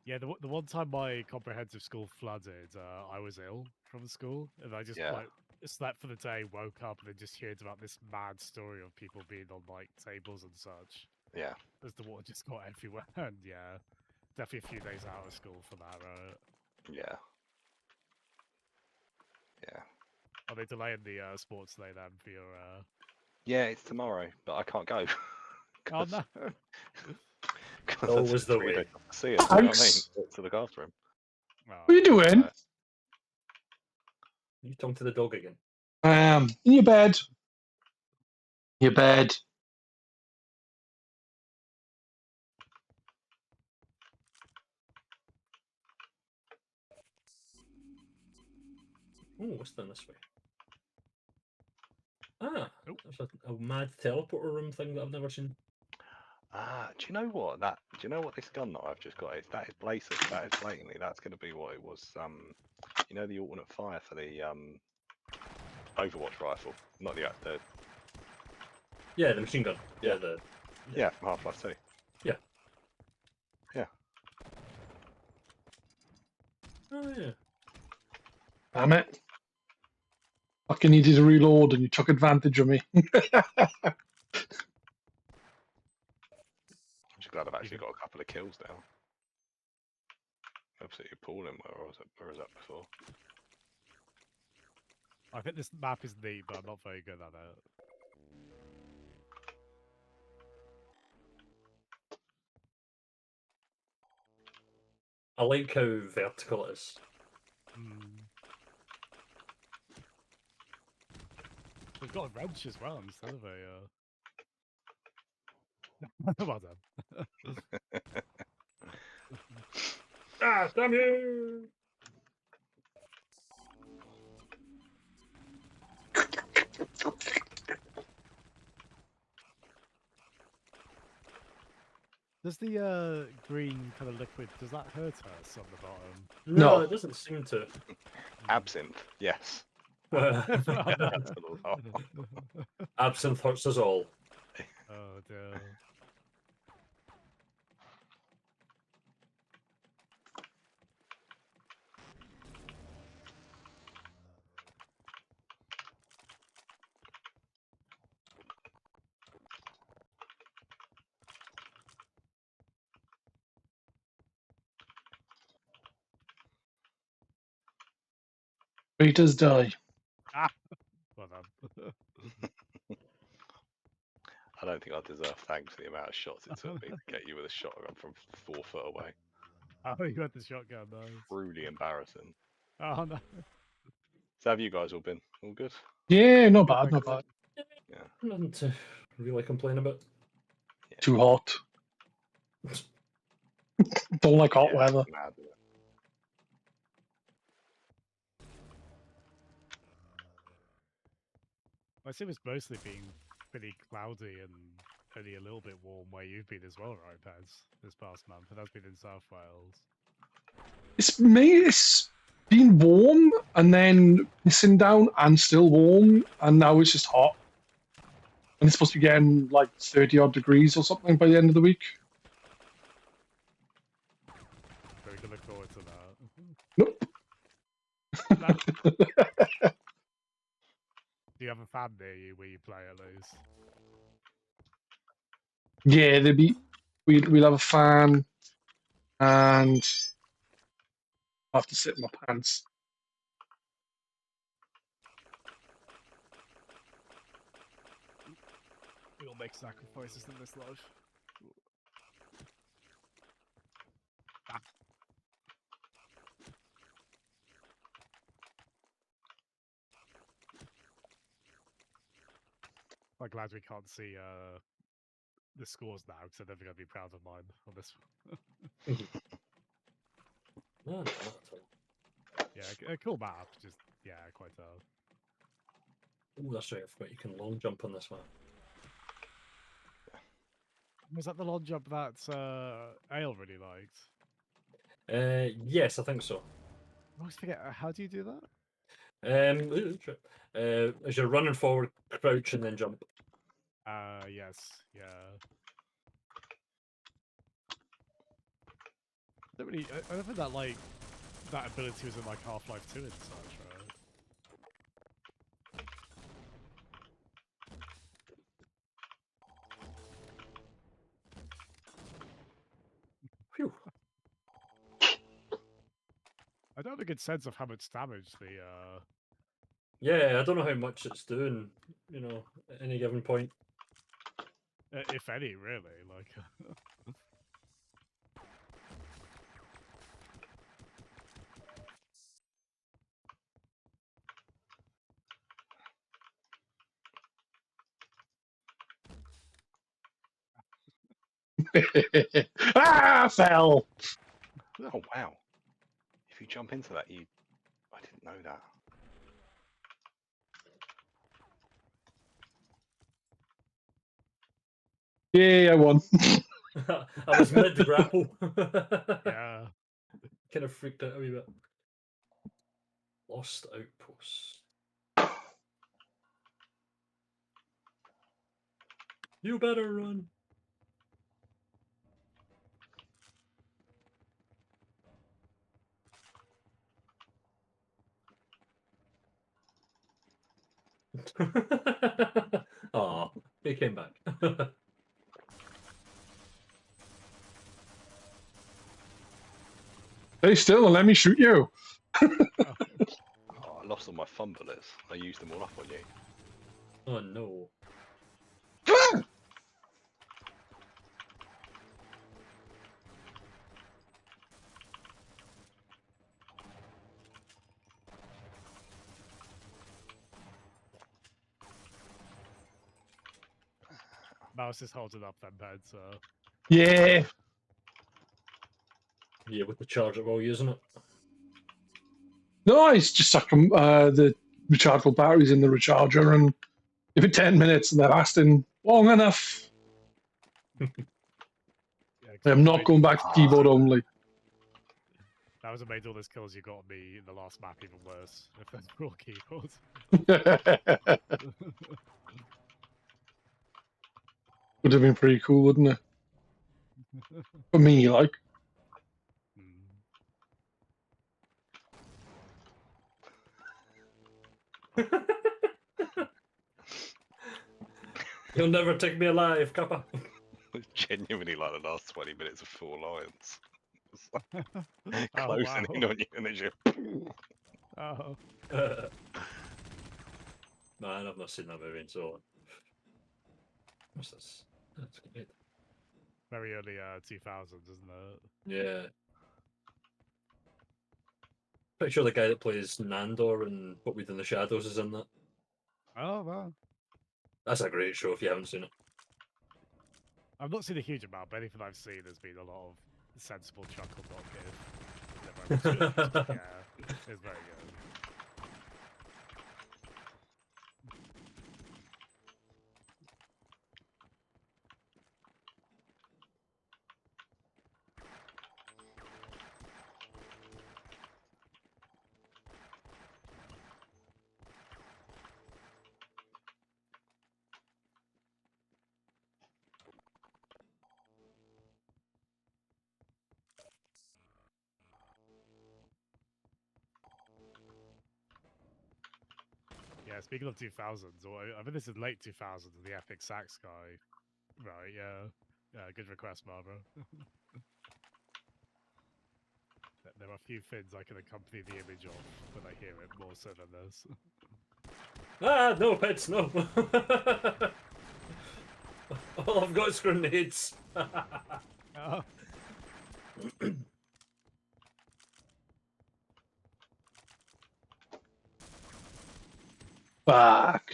yeah, the one time my comprehensive school flooded, I was ill from school, and I just Yeah. like slept for the day, woke up, and then just heard about this mad story of people being on like tables and such. yeah, As the water just got everywhere, and yeah, definitely a few days out of school for that, right? yeah, yeah. Are they delaying the sports day then for your? Yeah, it's tomorrow, but I can't go. Oh no! Because Always the way. See him, you know what I mean? Thanks. To look after him. Oh, What are you doing? You talking to the dog again? In your bed. Your bed. Oh, what's done this way? Ah, Oh. there's a mad teleporter room thing that I've never seen. Do you know what that? Do you know what this gun that I've just got is? That is blatantly. That's going to be what it was. You know the alternate fire for the Overwatch rifle, not the Yeah, the machine gun. Yeah. Yeah. from Half-Life 2. Oh yeah. Damn it. Fucking needed to reload and you took advantage of me. I'm just glad I've actually got a couple of kills now. Absolutely appalling. Where was that before? I think this map is neat, but I'm not very good at it. I like how vertical it is. We've got a wrench as well instead of a. Well done. Ah, damn you! Does the green kind of liquid, does that hurt us on the bottom? No, No. it doesn't seem to. Absinthe, yes. Absinthe hurts us all. Oh dear. Traitors die. Well done. I don't think I deserve thanks for the amount of shots it took me to get you with a shotgun from 4 foot away. Oh, you had the shotgun, nice. Truly embarrassing. Oh no. So have you guys all been all good? Yeah, not bad, not bad. Nothing to really complain about? Too hot. Don't like hot Yeah, weather. mad, isn't it? I assume it's mostly been pretty cloudy and only a little bit warm where you've been as well, right, Pez? This past month, and that's been in South Wales. It's been warm and then pissing down and still warm, and now it's just hot. And it's supposed to be getting like 30 odd degrees or something by the end of the week. So we can look forward to that. Nope. Do you have a fan near you where you play at least? Yeah, we'll have a fan, and I have to sit in my pants. We all make sacrifices in this life. I'm glad we can't see the scores now because I'm never going to be proud of mine on this one. No, not at all. Yeah, a cool map. Just yeah, quite Oh, that's right. I forgot you can long jump on this map. Was that the long jump that Ale really liked? Yes, I think so. I always forget. How do you do that? As you're running forward, crouch and then jump. Yes, yeah. I don't really. I don't think that like that ability was in like Half-Life 2 and such, right? Phew. I don't have a good sense of how much damage the Yeah, I don't know how much it's doing, you know, at any given point. if any, really. Like, Ah, fell. Oh wow! If you jump into that, I didn't know that. Yeah, I won. I was mid grapple. yeah. Kind of freaked out a wee bit. Lost outpost. You better run. Aw, he came back. Stay still and let me shoot you. Oh, I lost all my fun bullets. I used them all up on you. Oh no. Mouse is holding up that bed, so Yeah. Yeah, with the charger while using it. No, it's just stuck the rechargeable batteries in the recharger, and give it 10 minutes, and they're lasting long enough. yeah. I'm not going back to keyboard only. That was what made all those kills you got me in the last map even worse. If that's raw keyboard. Would have been pretty cool, wouldn't it? For me, like. You'll never take me alive, Kappa. It's genuinely like the last 20 minutes of Four Lions. It's like Oh, closing in wow. on you, and then you. Oh. Man, I've not seen that movie in so long. What's this? That's great. Very early 2000s, isn't it? Yeah. Pretty sure the guy that plays Nandor in What We Do in the Shadows is in that. Oh, wow. That's a great show if you haven't seen it. I've not seen a huge amount, but anything I've seen has been a lot of sensible chuckle not give. Yeah, it's very good. Yeah, speaking of 2000s, or I mean this is late 2000s, the epic sax guy. Right, yeah. Yeah, good request, Barbara. There are few things I can accompany the image of when I hear it more so than this. Ah, no, pets, no. All I've got is grenades. Oh, Fuck.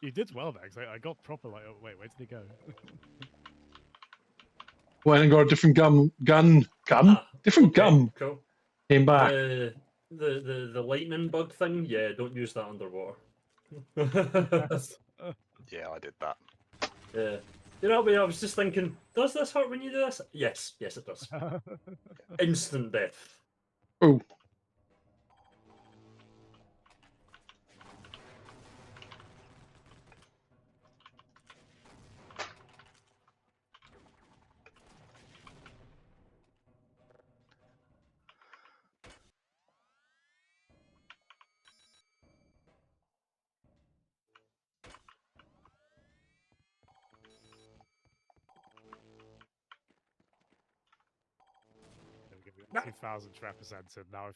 you did well, Max. I got proper like. Oh, wait, where did he go? Went and got a different gun. Ah, Different okay, gun. cool. Came back. The lightning bug thing, yeah, don't use that underwater. Yes. Yeah, I did that. Yeah. You know what I was just thinking, does this hurt when you do this? Yes, yes it does. Instant death. Oh, There we go, we got 2000s represented. Now,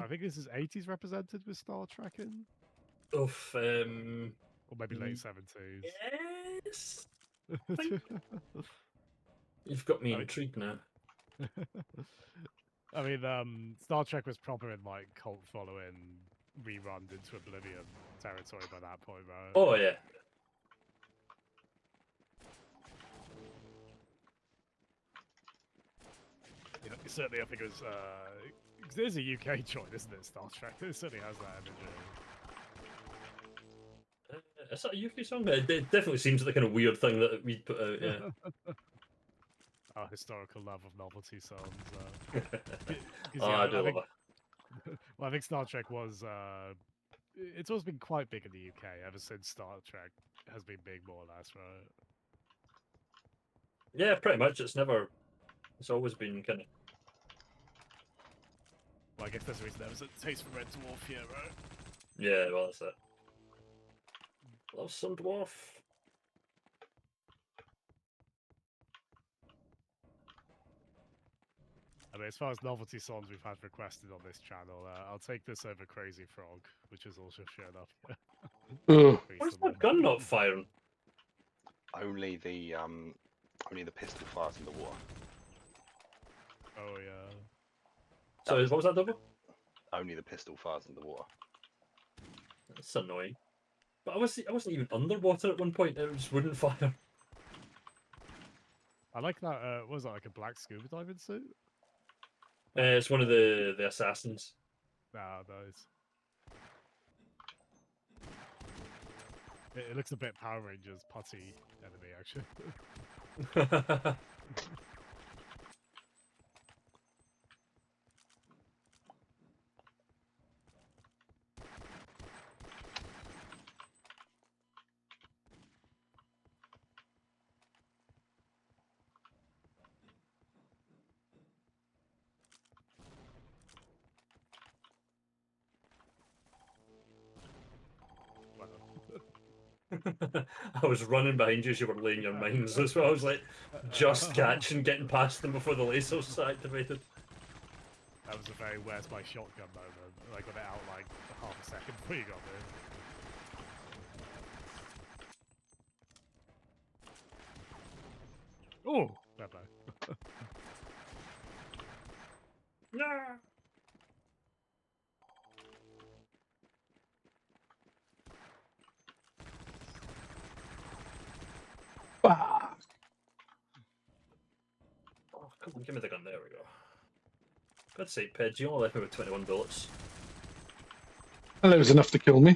I think this is 80s represented with Star Trek in, Oof, or maybe late Ye- 70s. yes. You've got me I mean- intrigued now. I mean, Star Trek was proper in like cult following, rerun into oblivion territory by that point, right? Oh yeah. You know, certainly, I think it was. 'Cause there's a UK joint, isn't it? Star Trek. It certainly has that imagery. Is that a UK song? It definitely seems like the kind of weird thing that we put out, yeah. Our historical love of novelty songs. 'Cause, Oh, yeah, I do think, love well, I think Star Trek was. It's always been quite big in the UK ever since Star Trek has been big, more or less, right? it. Yeah, pretty much. It's always been kind of. Well, I guess there's a reason there was a taste for Red Dwarf here, right? Yeah, well, that's it. Love some dwarf. I mean, as far as novelty songs we've had requested on this channel, I'll take this over Crazy Frog, which is also shown up here. ugh. Where's my gun not firing? Only the pistol fires in the water. Oh yeah. Sorry, what was that, double? Only the pistol fires in the water. That's annoying. But I wasn't even underwater at one point. It just wouldn't fire. I like that. What was that, like a black scuba diving suit? It's one of the assassins. Nah, those. It looks a bit Power Rangers putty enemy, actually. I was running behind you as you were laying your mines as well. I was like just catching, getting past them before the lasers activated. That was a very where's my shotgun moment. I got it out like half a second before you got there. Oh, fair play. Nah. Fuck. Come on, give me the gun. There we go. God's sake, Ped, you only left me with 21 bullets. Well, that was enough to kill me.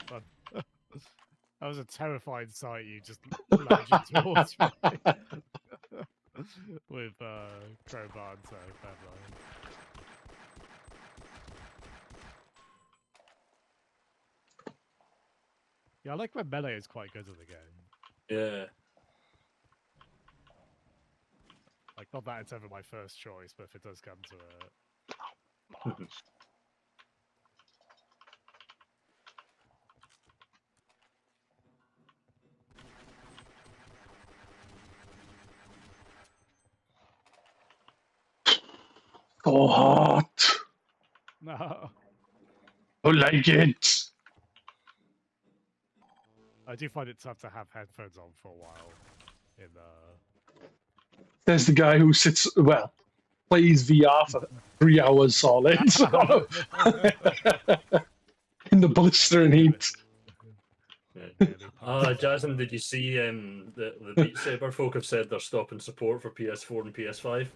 Fun. That was a terrifying sight. You just lunging towards me with crowbar and so fair play. Yeah, I like when melee is quite good in the game. Yeah. Like, not that it's ever my first choice, but if it does come to it. So hot. No. I like it. I do find it tough to have headphones on for a while. There's the guy who sits, well, plays VR for 3 hours solid. So in the blistering heat. Jasmine, did you see the Beat Saber folk have said they're stopping support for PS4 and PS5?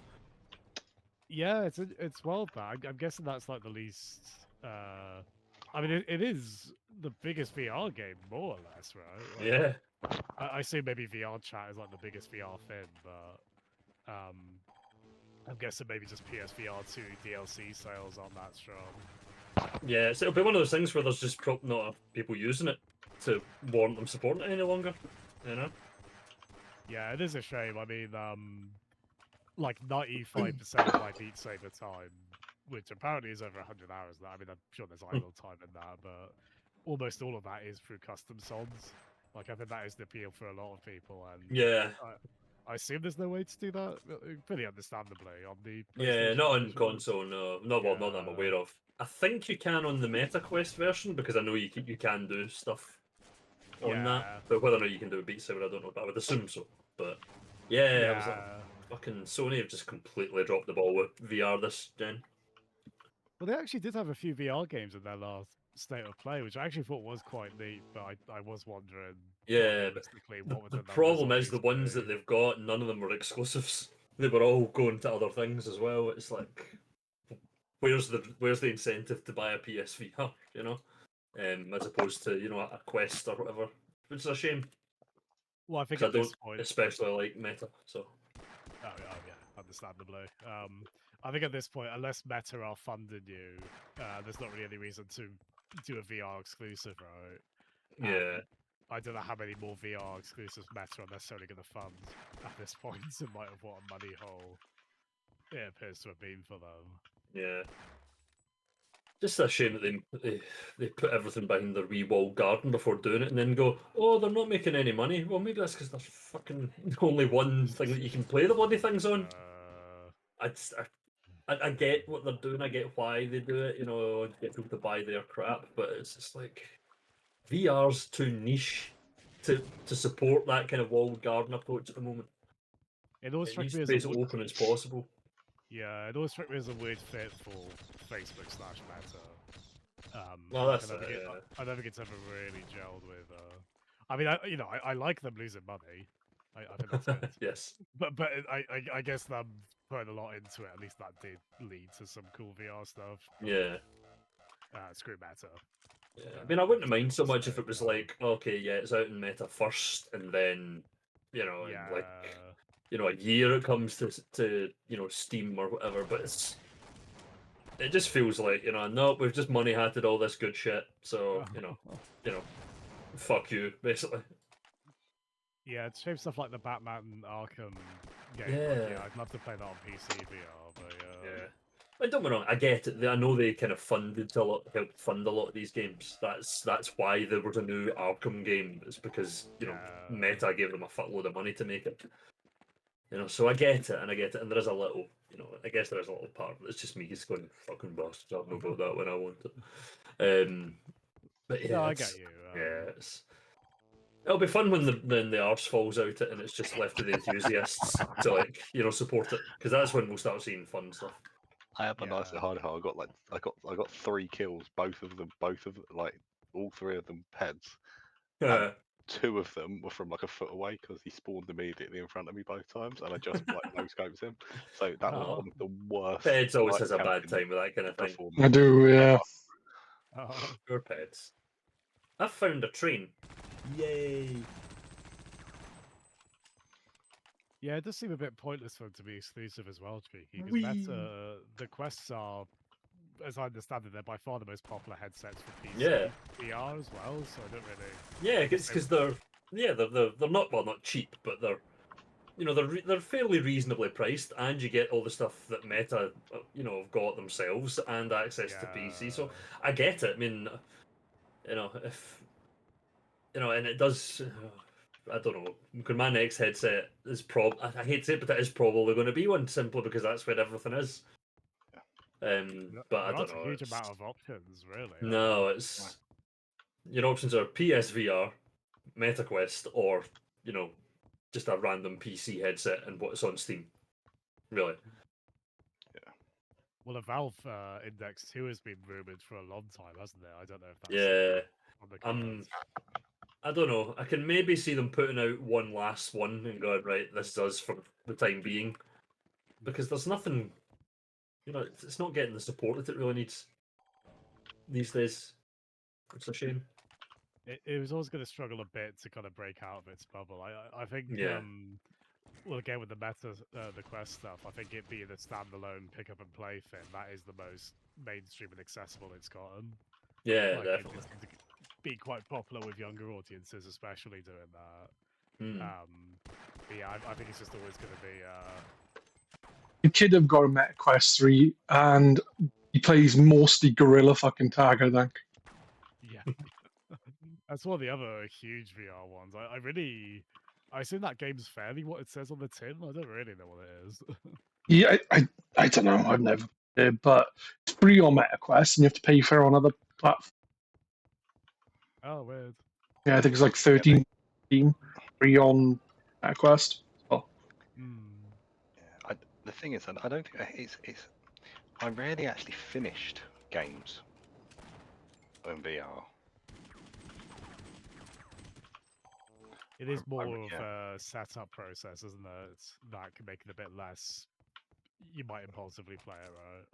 Yeah, it's well that. I'm guessing that's like the least. I mean, it is the biggest VR game, more or less, right? Like, Yeah. I see maybe VR chat is like the biggest VR thing, but I'm guessing maybe just PSVR 2 DLC sales aren't that strong. Yeah, so it'll be one of those things where there's just not enough people using it to warrant them supporting it any longer, you know? Yeah, it is a shame. I mean, like 95% of my Beat Saber time, which apparently is over 100 hours now. I mean, I'm sure there's idle time in that, but almost all of that is through custom songs. Like, I think that is the appeal for a lot of people, and Yeah. I assume there's no way to do that, pretty understandably, on the Yeah, PlayStation not on version. console, no. Not well, not that I'm Yeah. aware of. I think you can on the MetaQuest version because I know you can do stuff on that. Yeah. But whether or not you can do a Beat Saber, I don't know. But I would assume so. But yeah, I was like, Yeah. fucking Sony have just completely dropped the ball with VR this gen. Well, they actually did have a few VR games in their last state of play, which I actually thought was quite neat, but I was wondering, Yeah, but realistically, what would the numbers problem on is the these ones that be? they've got, none of them were exclusives. They were all going to other things as well. It's like, where's the incentive to buy a PSVR? You know, as opposed to a Quest or whatever, which is a shame. Well, I think 'Cause at this point, especially like Meta. So oh yeah, understandably. I think at this point, unless Meta are funding you, there's not really any reason to do a VR exclusive, right? yeah, I don't know how many more VR exclusives Meta are necessarily going to fund at this point, in light of what a money hole it appears to have been for them. yeah. Just a shame that they put everything behind their wee walled garden before doing it, and then go, oh, they're not making any money. Well, maybe that's because there's fucking only one thing that you can play the bloody things on. I get what they're doing. I get why they do it. Get people to buy their crap, but it's just like VR's too niche to support that kind of walled garden approach at the moment. It always It struck needs me to as be a as open as possible. Yeah, it always struck me as a weird fit for Facebook / Meta. Well, like, that's I don't think it's ever really gelled with. I mean, I like them losing money. I think that's good. Yes. But I guess them putting a lot into it. At least that did lead to some cool VR stuff. Yeah. Screw Meta. Yeah. I mean, I wouldn't mind so much if it was like, okay, yeah, it's out in Meta first, and then, in like, a year it comes to Steam or whatever. But it just feels like, no, we've just money hatted all this good shit. So fuck you, basically. Yeah, it's shame stuff like the Batman Arkham game. Yeah. Like, yeah, I'd love to play that on PC VR, but Yeah. And don't get me wrong, I get it. I know they kind of helped fund a lot of these games. That's why there was a new Arkham game. It's because Meta gave them a fuckload of money to make it. So I get it, and there is a little, I guess there is a little part of it. It's just me just going, fucking bastards, I'll not got that when I want it. But yeah, no, I get you. yeah, It'll be fun when the arse falls out it and it's just left to the enthusiasts to like support it, because that's when we'll start seeing fun stuff. I have a nice Yeah. hard I got like I got 3 kills, both of like all 3 of them heads. Uh, 2 of them were from like a foot away because he spawned immediately in front of me both times, and I just like no scopes him. So that was Oh. one of the worst. Peds always like, has a bad camping time with that kind of thing. I performances do, yeah. ever. Oh. Poor Peds. I've found a train. Yay! Yeah, it does seem a bit pointless for them to be exclusive as well, Cheeky, Whee! because the quests are, as I understand it, they're by far the most popular headsets for PC Yeah. VR as well, so I don't really... Yeah, because they're not, well, not cheap, but they're they're fairly reasonably priced, and you get all the stuff that Meta have got themselves and access to PC. So I get it. I mean, if and it does. I don't know. Because my next headset is I hate to say it, but it is probably going to be one, simply because that's where everything is. But I There don't aren't know. a huge it's- amount of options, really. No, it's your options are PSVR, MetaQuest, or just a random PC headset and what's on Steam. Really. Well, a Valve Index 2 has been rumored for a long time, hasn't it? I don't know if that's Yeah. on the cards. I don't know. I can maybe see them putting out one last one and going, right, this is us for the time being. Because there's nothing, it's not getting the support that it really needs these days. It's a shame. It was always going to struggle a bit to kind of break out of its bubble. I think, Yeah. well, again, with the meta, the Quest stuff, I think it being a standalone pick up and play thing, that is the most mainstream and accessible it's gotten. Yeah, Like, definitely. it seems to be quite popular with younger audiences, especially doing that. Hmm. But yeah, I think it's just always going to be. The kid have got a Meta Quest 3 and he plays mostly Gorilla fucking Tag, I think. Yeah. That's one of the other huge VR ones. I assume that game's fairly what it says on the tin. I don't really know what it is. Yeah, I don't know. I've never played, but it's free on Meta Quest and you have to pay for it on other platforms. Oh, weird. Yeah, I think it's like 13 free on Meta Quest. Oh. Hmm. Yeah, the thing is, I don't think it's. I rarely actually finished games in VR. It is I- more of yeah. a setup process, isn't it? That can make it a bit less. You might impulsively play it, right?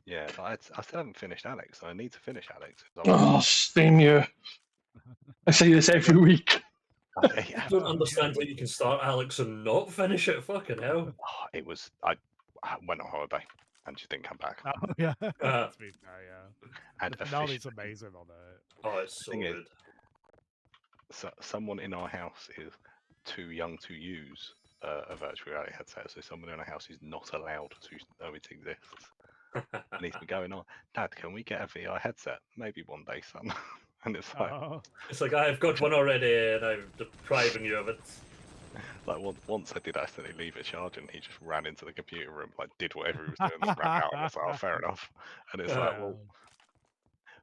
Yeah, but I still haven't finished Alex. I need to finish Alex. Oh, same here. I say this every week. I don't understand how you can start Alex and not finish it. Fucking hell. It was I went on holiday and just didn't come back. Oh, yeah. Uh, To be fair, yeah. And The finale's officially, amazing on it. Oh, it's so thing is, good. so someone in our house is too young to use a virtual reality headset, so someone in our house is not allowed to know it exists. And he's been going on, Dad, can we get a VR headset? Maybe one day, son. And it's like, Oh, It's like, I've got one already and I'm depriving you of it. once I did accidentally leave it charging, he just ran into the computer room, like did whatever he was doing, and ran out. And it's like, oh, fair enough. And it's like, well,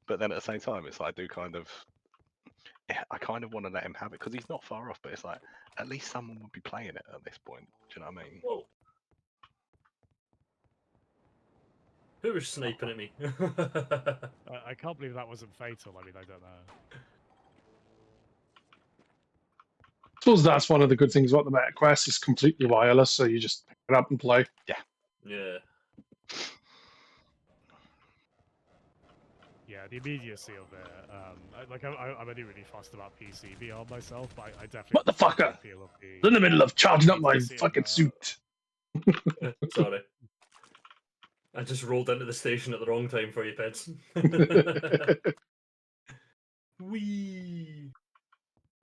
but then at the same time, it's like I do kind of, yeah, I kind of want to let him have it because he's not far off. But it's like at least someone would be playing it at this point. Do you know what I mean? Whoa. Who was sniping at me? I can't believe that wasn't fatal. I mean, I don't know. I suppose that's one of the good things about the Meta Quest. It's completely wireless, so you just pick it up and play. Yeah. Yeah, the immediacy of it. I'm only really fussed about PC VR myself, but I definitely. Motherfucker! understand the appeal of In the middle of charging up my immediacy of fucking that. suit. Sorry. I just rolled into the station at the wrong time for you, Peds. Wee.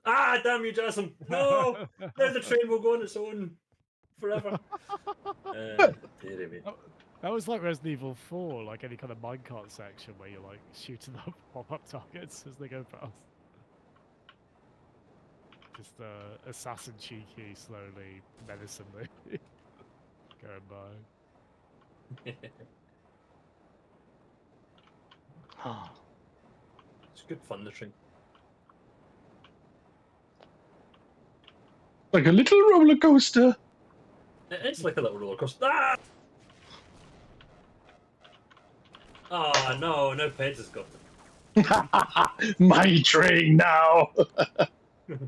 Ah, damn you, Jasmine! No! Now the train will go on its own forever. Dearie me. That was like Resident Evil 4, like any kind of minecart section where you're like shooting up pop-up targets as they go past. Just assassin cheeky, slowly, menacingly going by. It's good fun, the train. Like a little roller coaster. It's like a little roller coaster. Ah! Oh no, no Peds has got it. My train now. This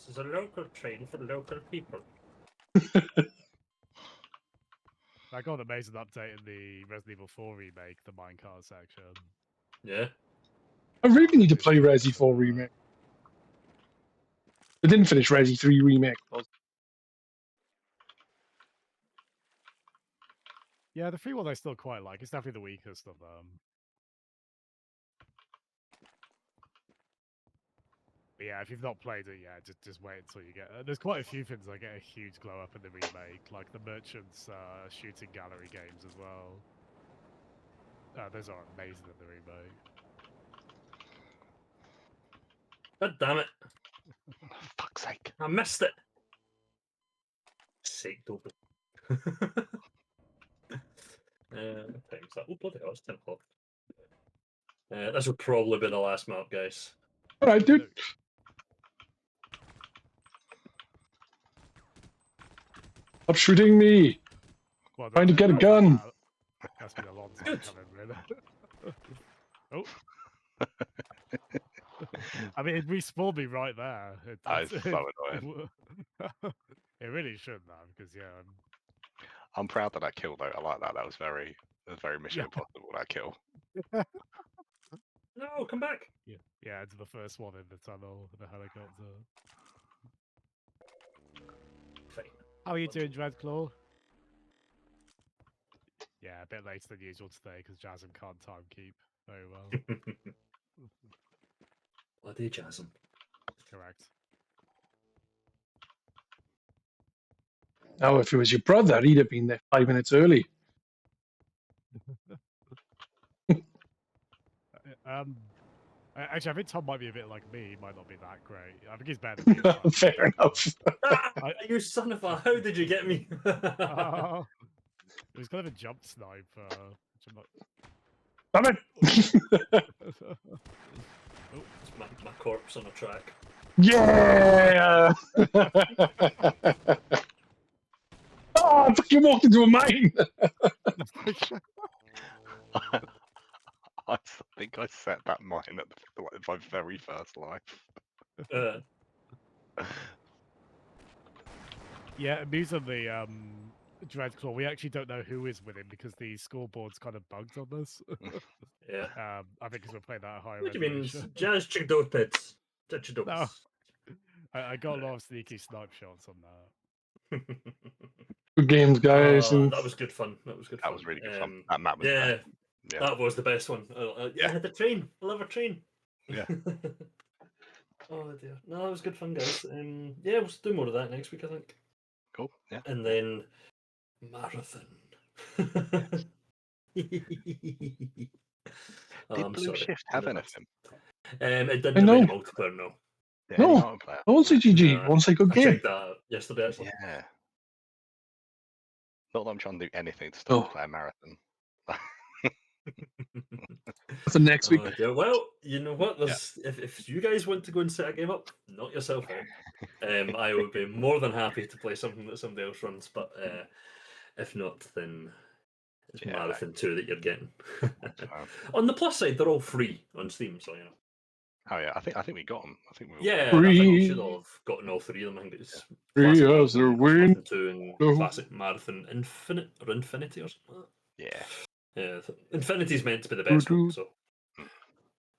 is a local train for local people. I got an amazing update in the Resident Evil 4 remake, the minecart section. Yeah. I really need to play Resi 4 Remake. I didn't finish Resi 3 Remake. Yeah, the free one I still quite like. It's definitely the weakest of them. But yeah, if you've not played it yet, just wait until you get. There's quite a few things that get a huge glow up in the remake, like the Merchant's shooting gallery games as well. Those are amazing in the remake. God damn it. Fuck's sake. I missed it. Sake, Dobby. Time's that? Oh, bloody hell, it's 10 o'clock. This will probably be the last map, guys. All right, dude. Stop shooting me. Well, Trying to get a gun. That's been a long time coming, really. Oh. I mean, it respawned me right there. That is so annoying. It really shouldn't have, because yeah. I'm proud that I killed though. I like that. That was very Mission Yeah. Impossible. That kill. No, come back. Yeah, into the first one in the tunnel, the helicopter. Fine. How are you doing, Dreadclaw? Yeah, a bit later than usual today because Jasm can't time keep very well. Bloody Jasm. Correct. Now, if it was your brother, he'd have been there 5 minutes early. Actually, I think Tom might be a bit like me. He might not be that great. I think he's better than me. But Fair enough. Ah, you son of a! How did you get me? it was kind of a jump snipe. Which I'm not... Damn it! Oh, it's my corpse on a track. Yeah! Oh, I fucking walked into a mine! I think I set that mine at my very first life. Yeah, amusingly, Dreadclaw, we actually don't know who is winning because the scoreboard's kind of bugged on this. Yeah. I think because we're playing that at higher What do you mean? resolution. Jazz Chigdopits. No. I got a lot of sneaky snipe shots on that. Good games, guys. Oh, and that was good fun. That was good fun. That was really good fun. That map was Yeah, yeah. that was the best one. Yeah, the train. I love a train. Yeah. Oh dear. No, that was good fun, guys. Yeah, we'll do more of that next week, I think. Cool. Yeah. And then marathon. Oh, Did I'm Blue sorry. Shift have No, anything? It didn't I have any know. multiplayer, no. Yeah, No. multiplayer? also GG. No, Once a good I game. checked that out yesterday, actually. Yeah. Not that I'm trying to do anything to stop Oh. playing marathon. For next week. Oh, dear. Well, you know what? There's, if you guys want to go and set a game up, knock yourself out. I would be more than happy to play something that somebody else runs, but if not, then it's Yeah, Marathon 2 that you're getting. That's fine. On the plus side, they're all free on Steam, so you know. Oh yeah, I think we got them. I think we. Yeah, I think we Free. should have gotten all three of them. I think it's Free Classic as the Marathon, wind. Marathon 2 and No. Classic Marathon Infinite or Infinity or something like Yeah. that. Yeah, Infinity's meant to be the best one, Doo-doo. so.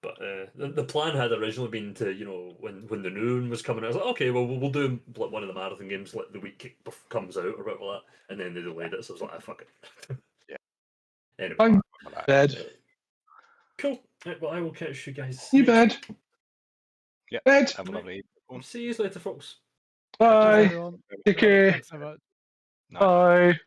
But the plan had originally been to, you know, when the new one was coming out, I was like, okay, well, we'll do one of the marathon games like the week comes out or whatever like that, and then they delayed it, so I was like, ah, fuck it. Yeah. Anyway, I'm Like that. bed. cool. Right, well, I will catch you guys. You next bed. Yeah. Bed. Have a lovely. week. See you later, folks. Bye. Everyone. Take care. Thanks so much. Night. Bye.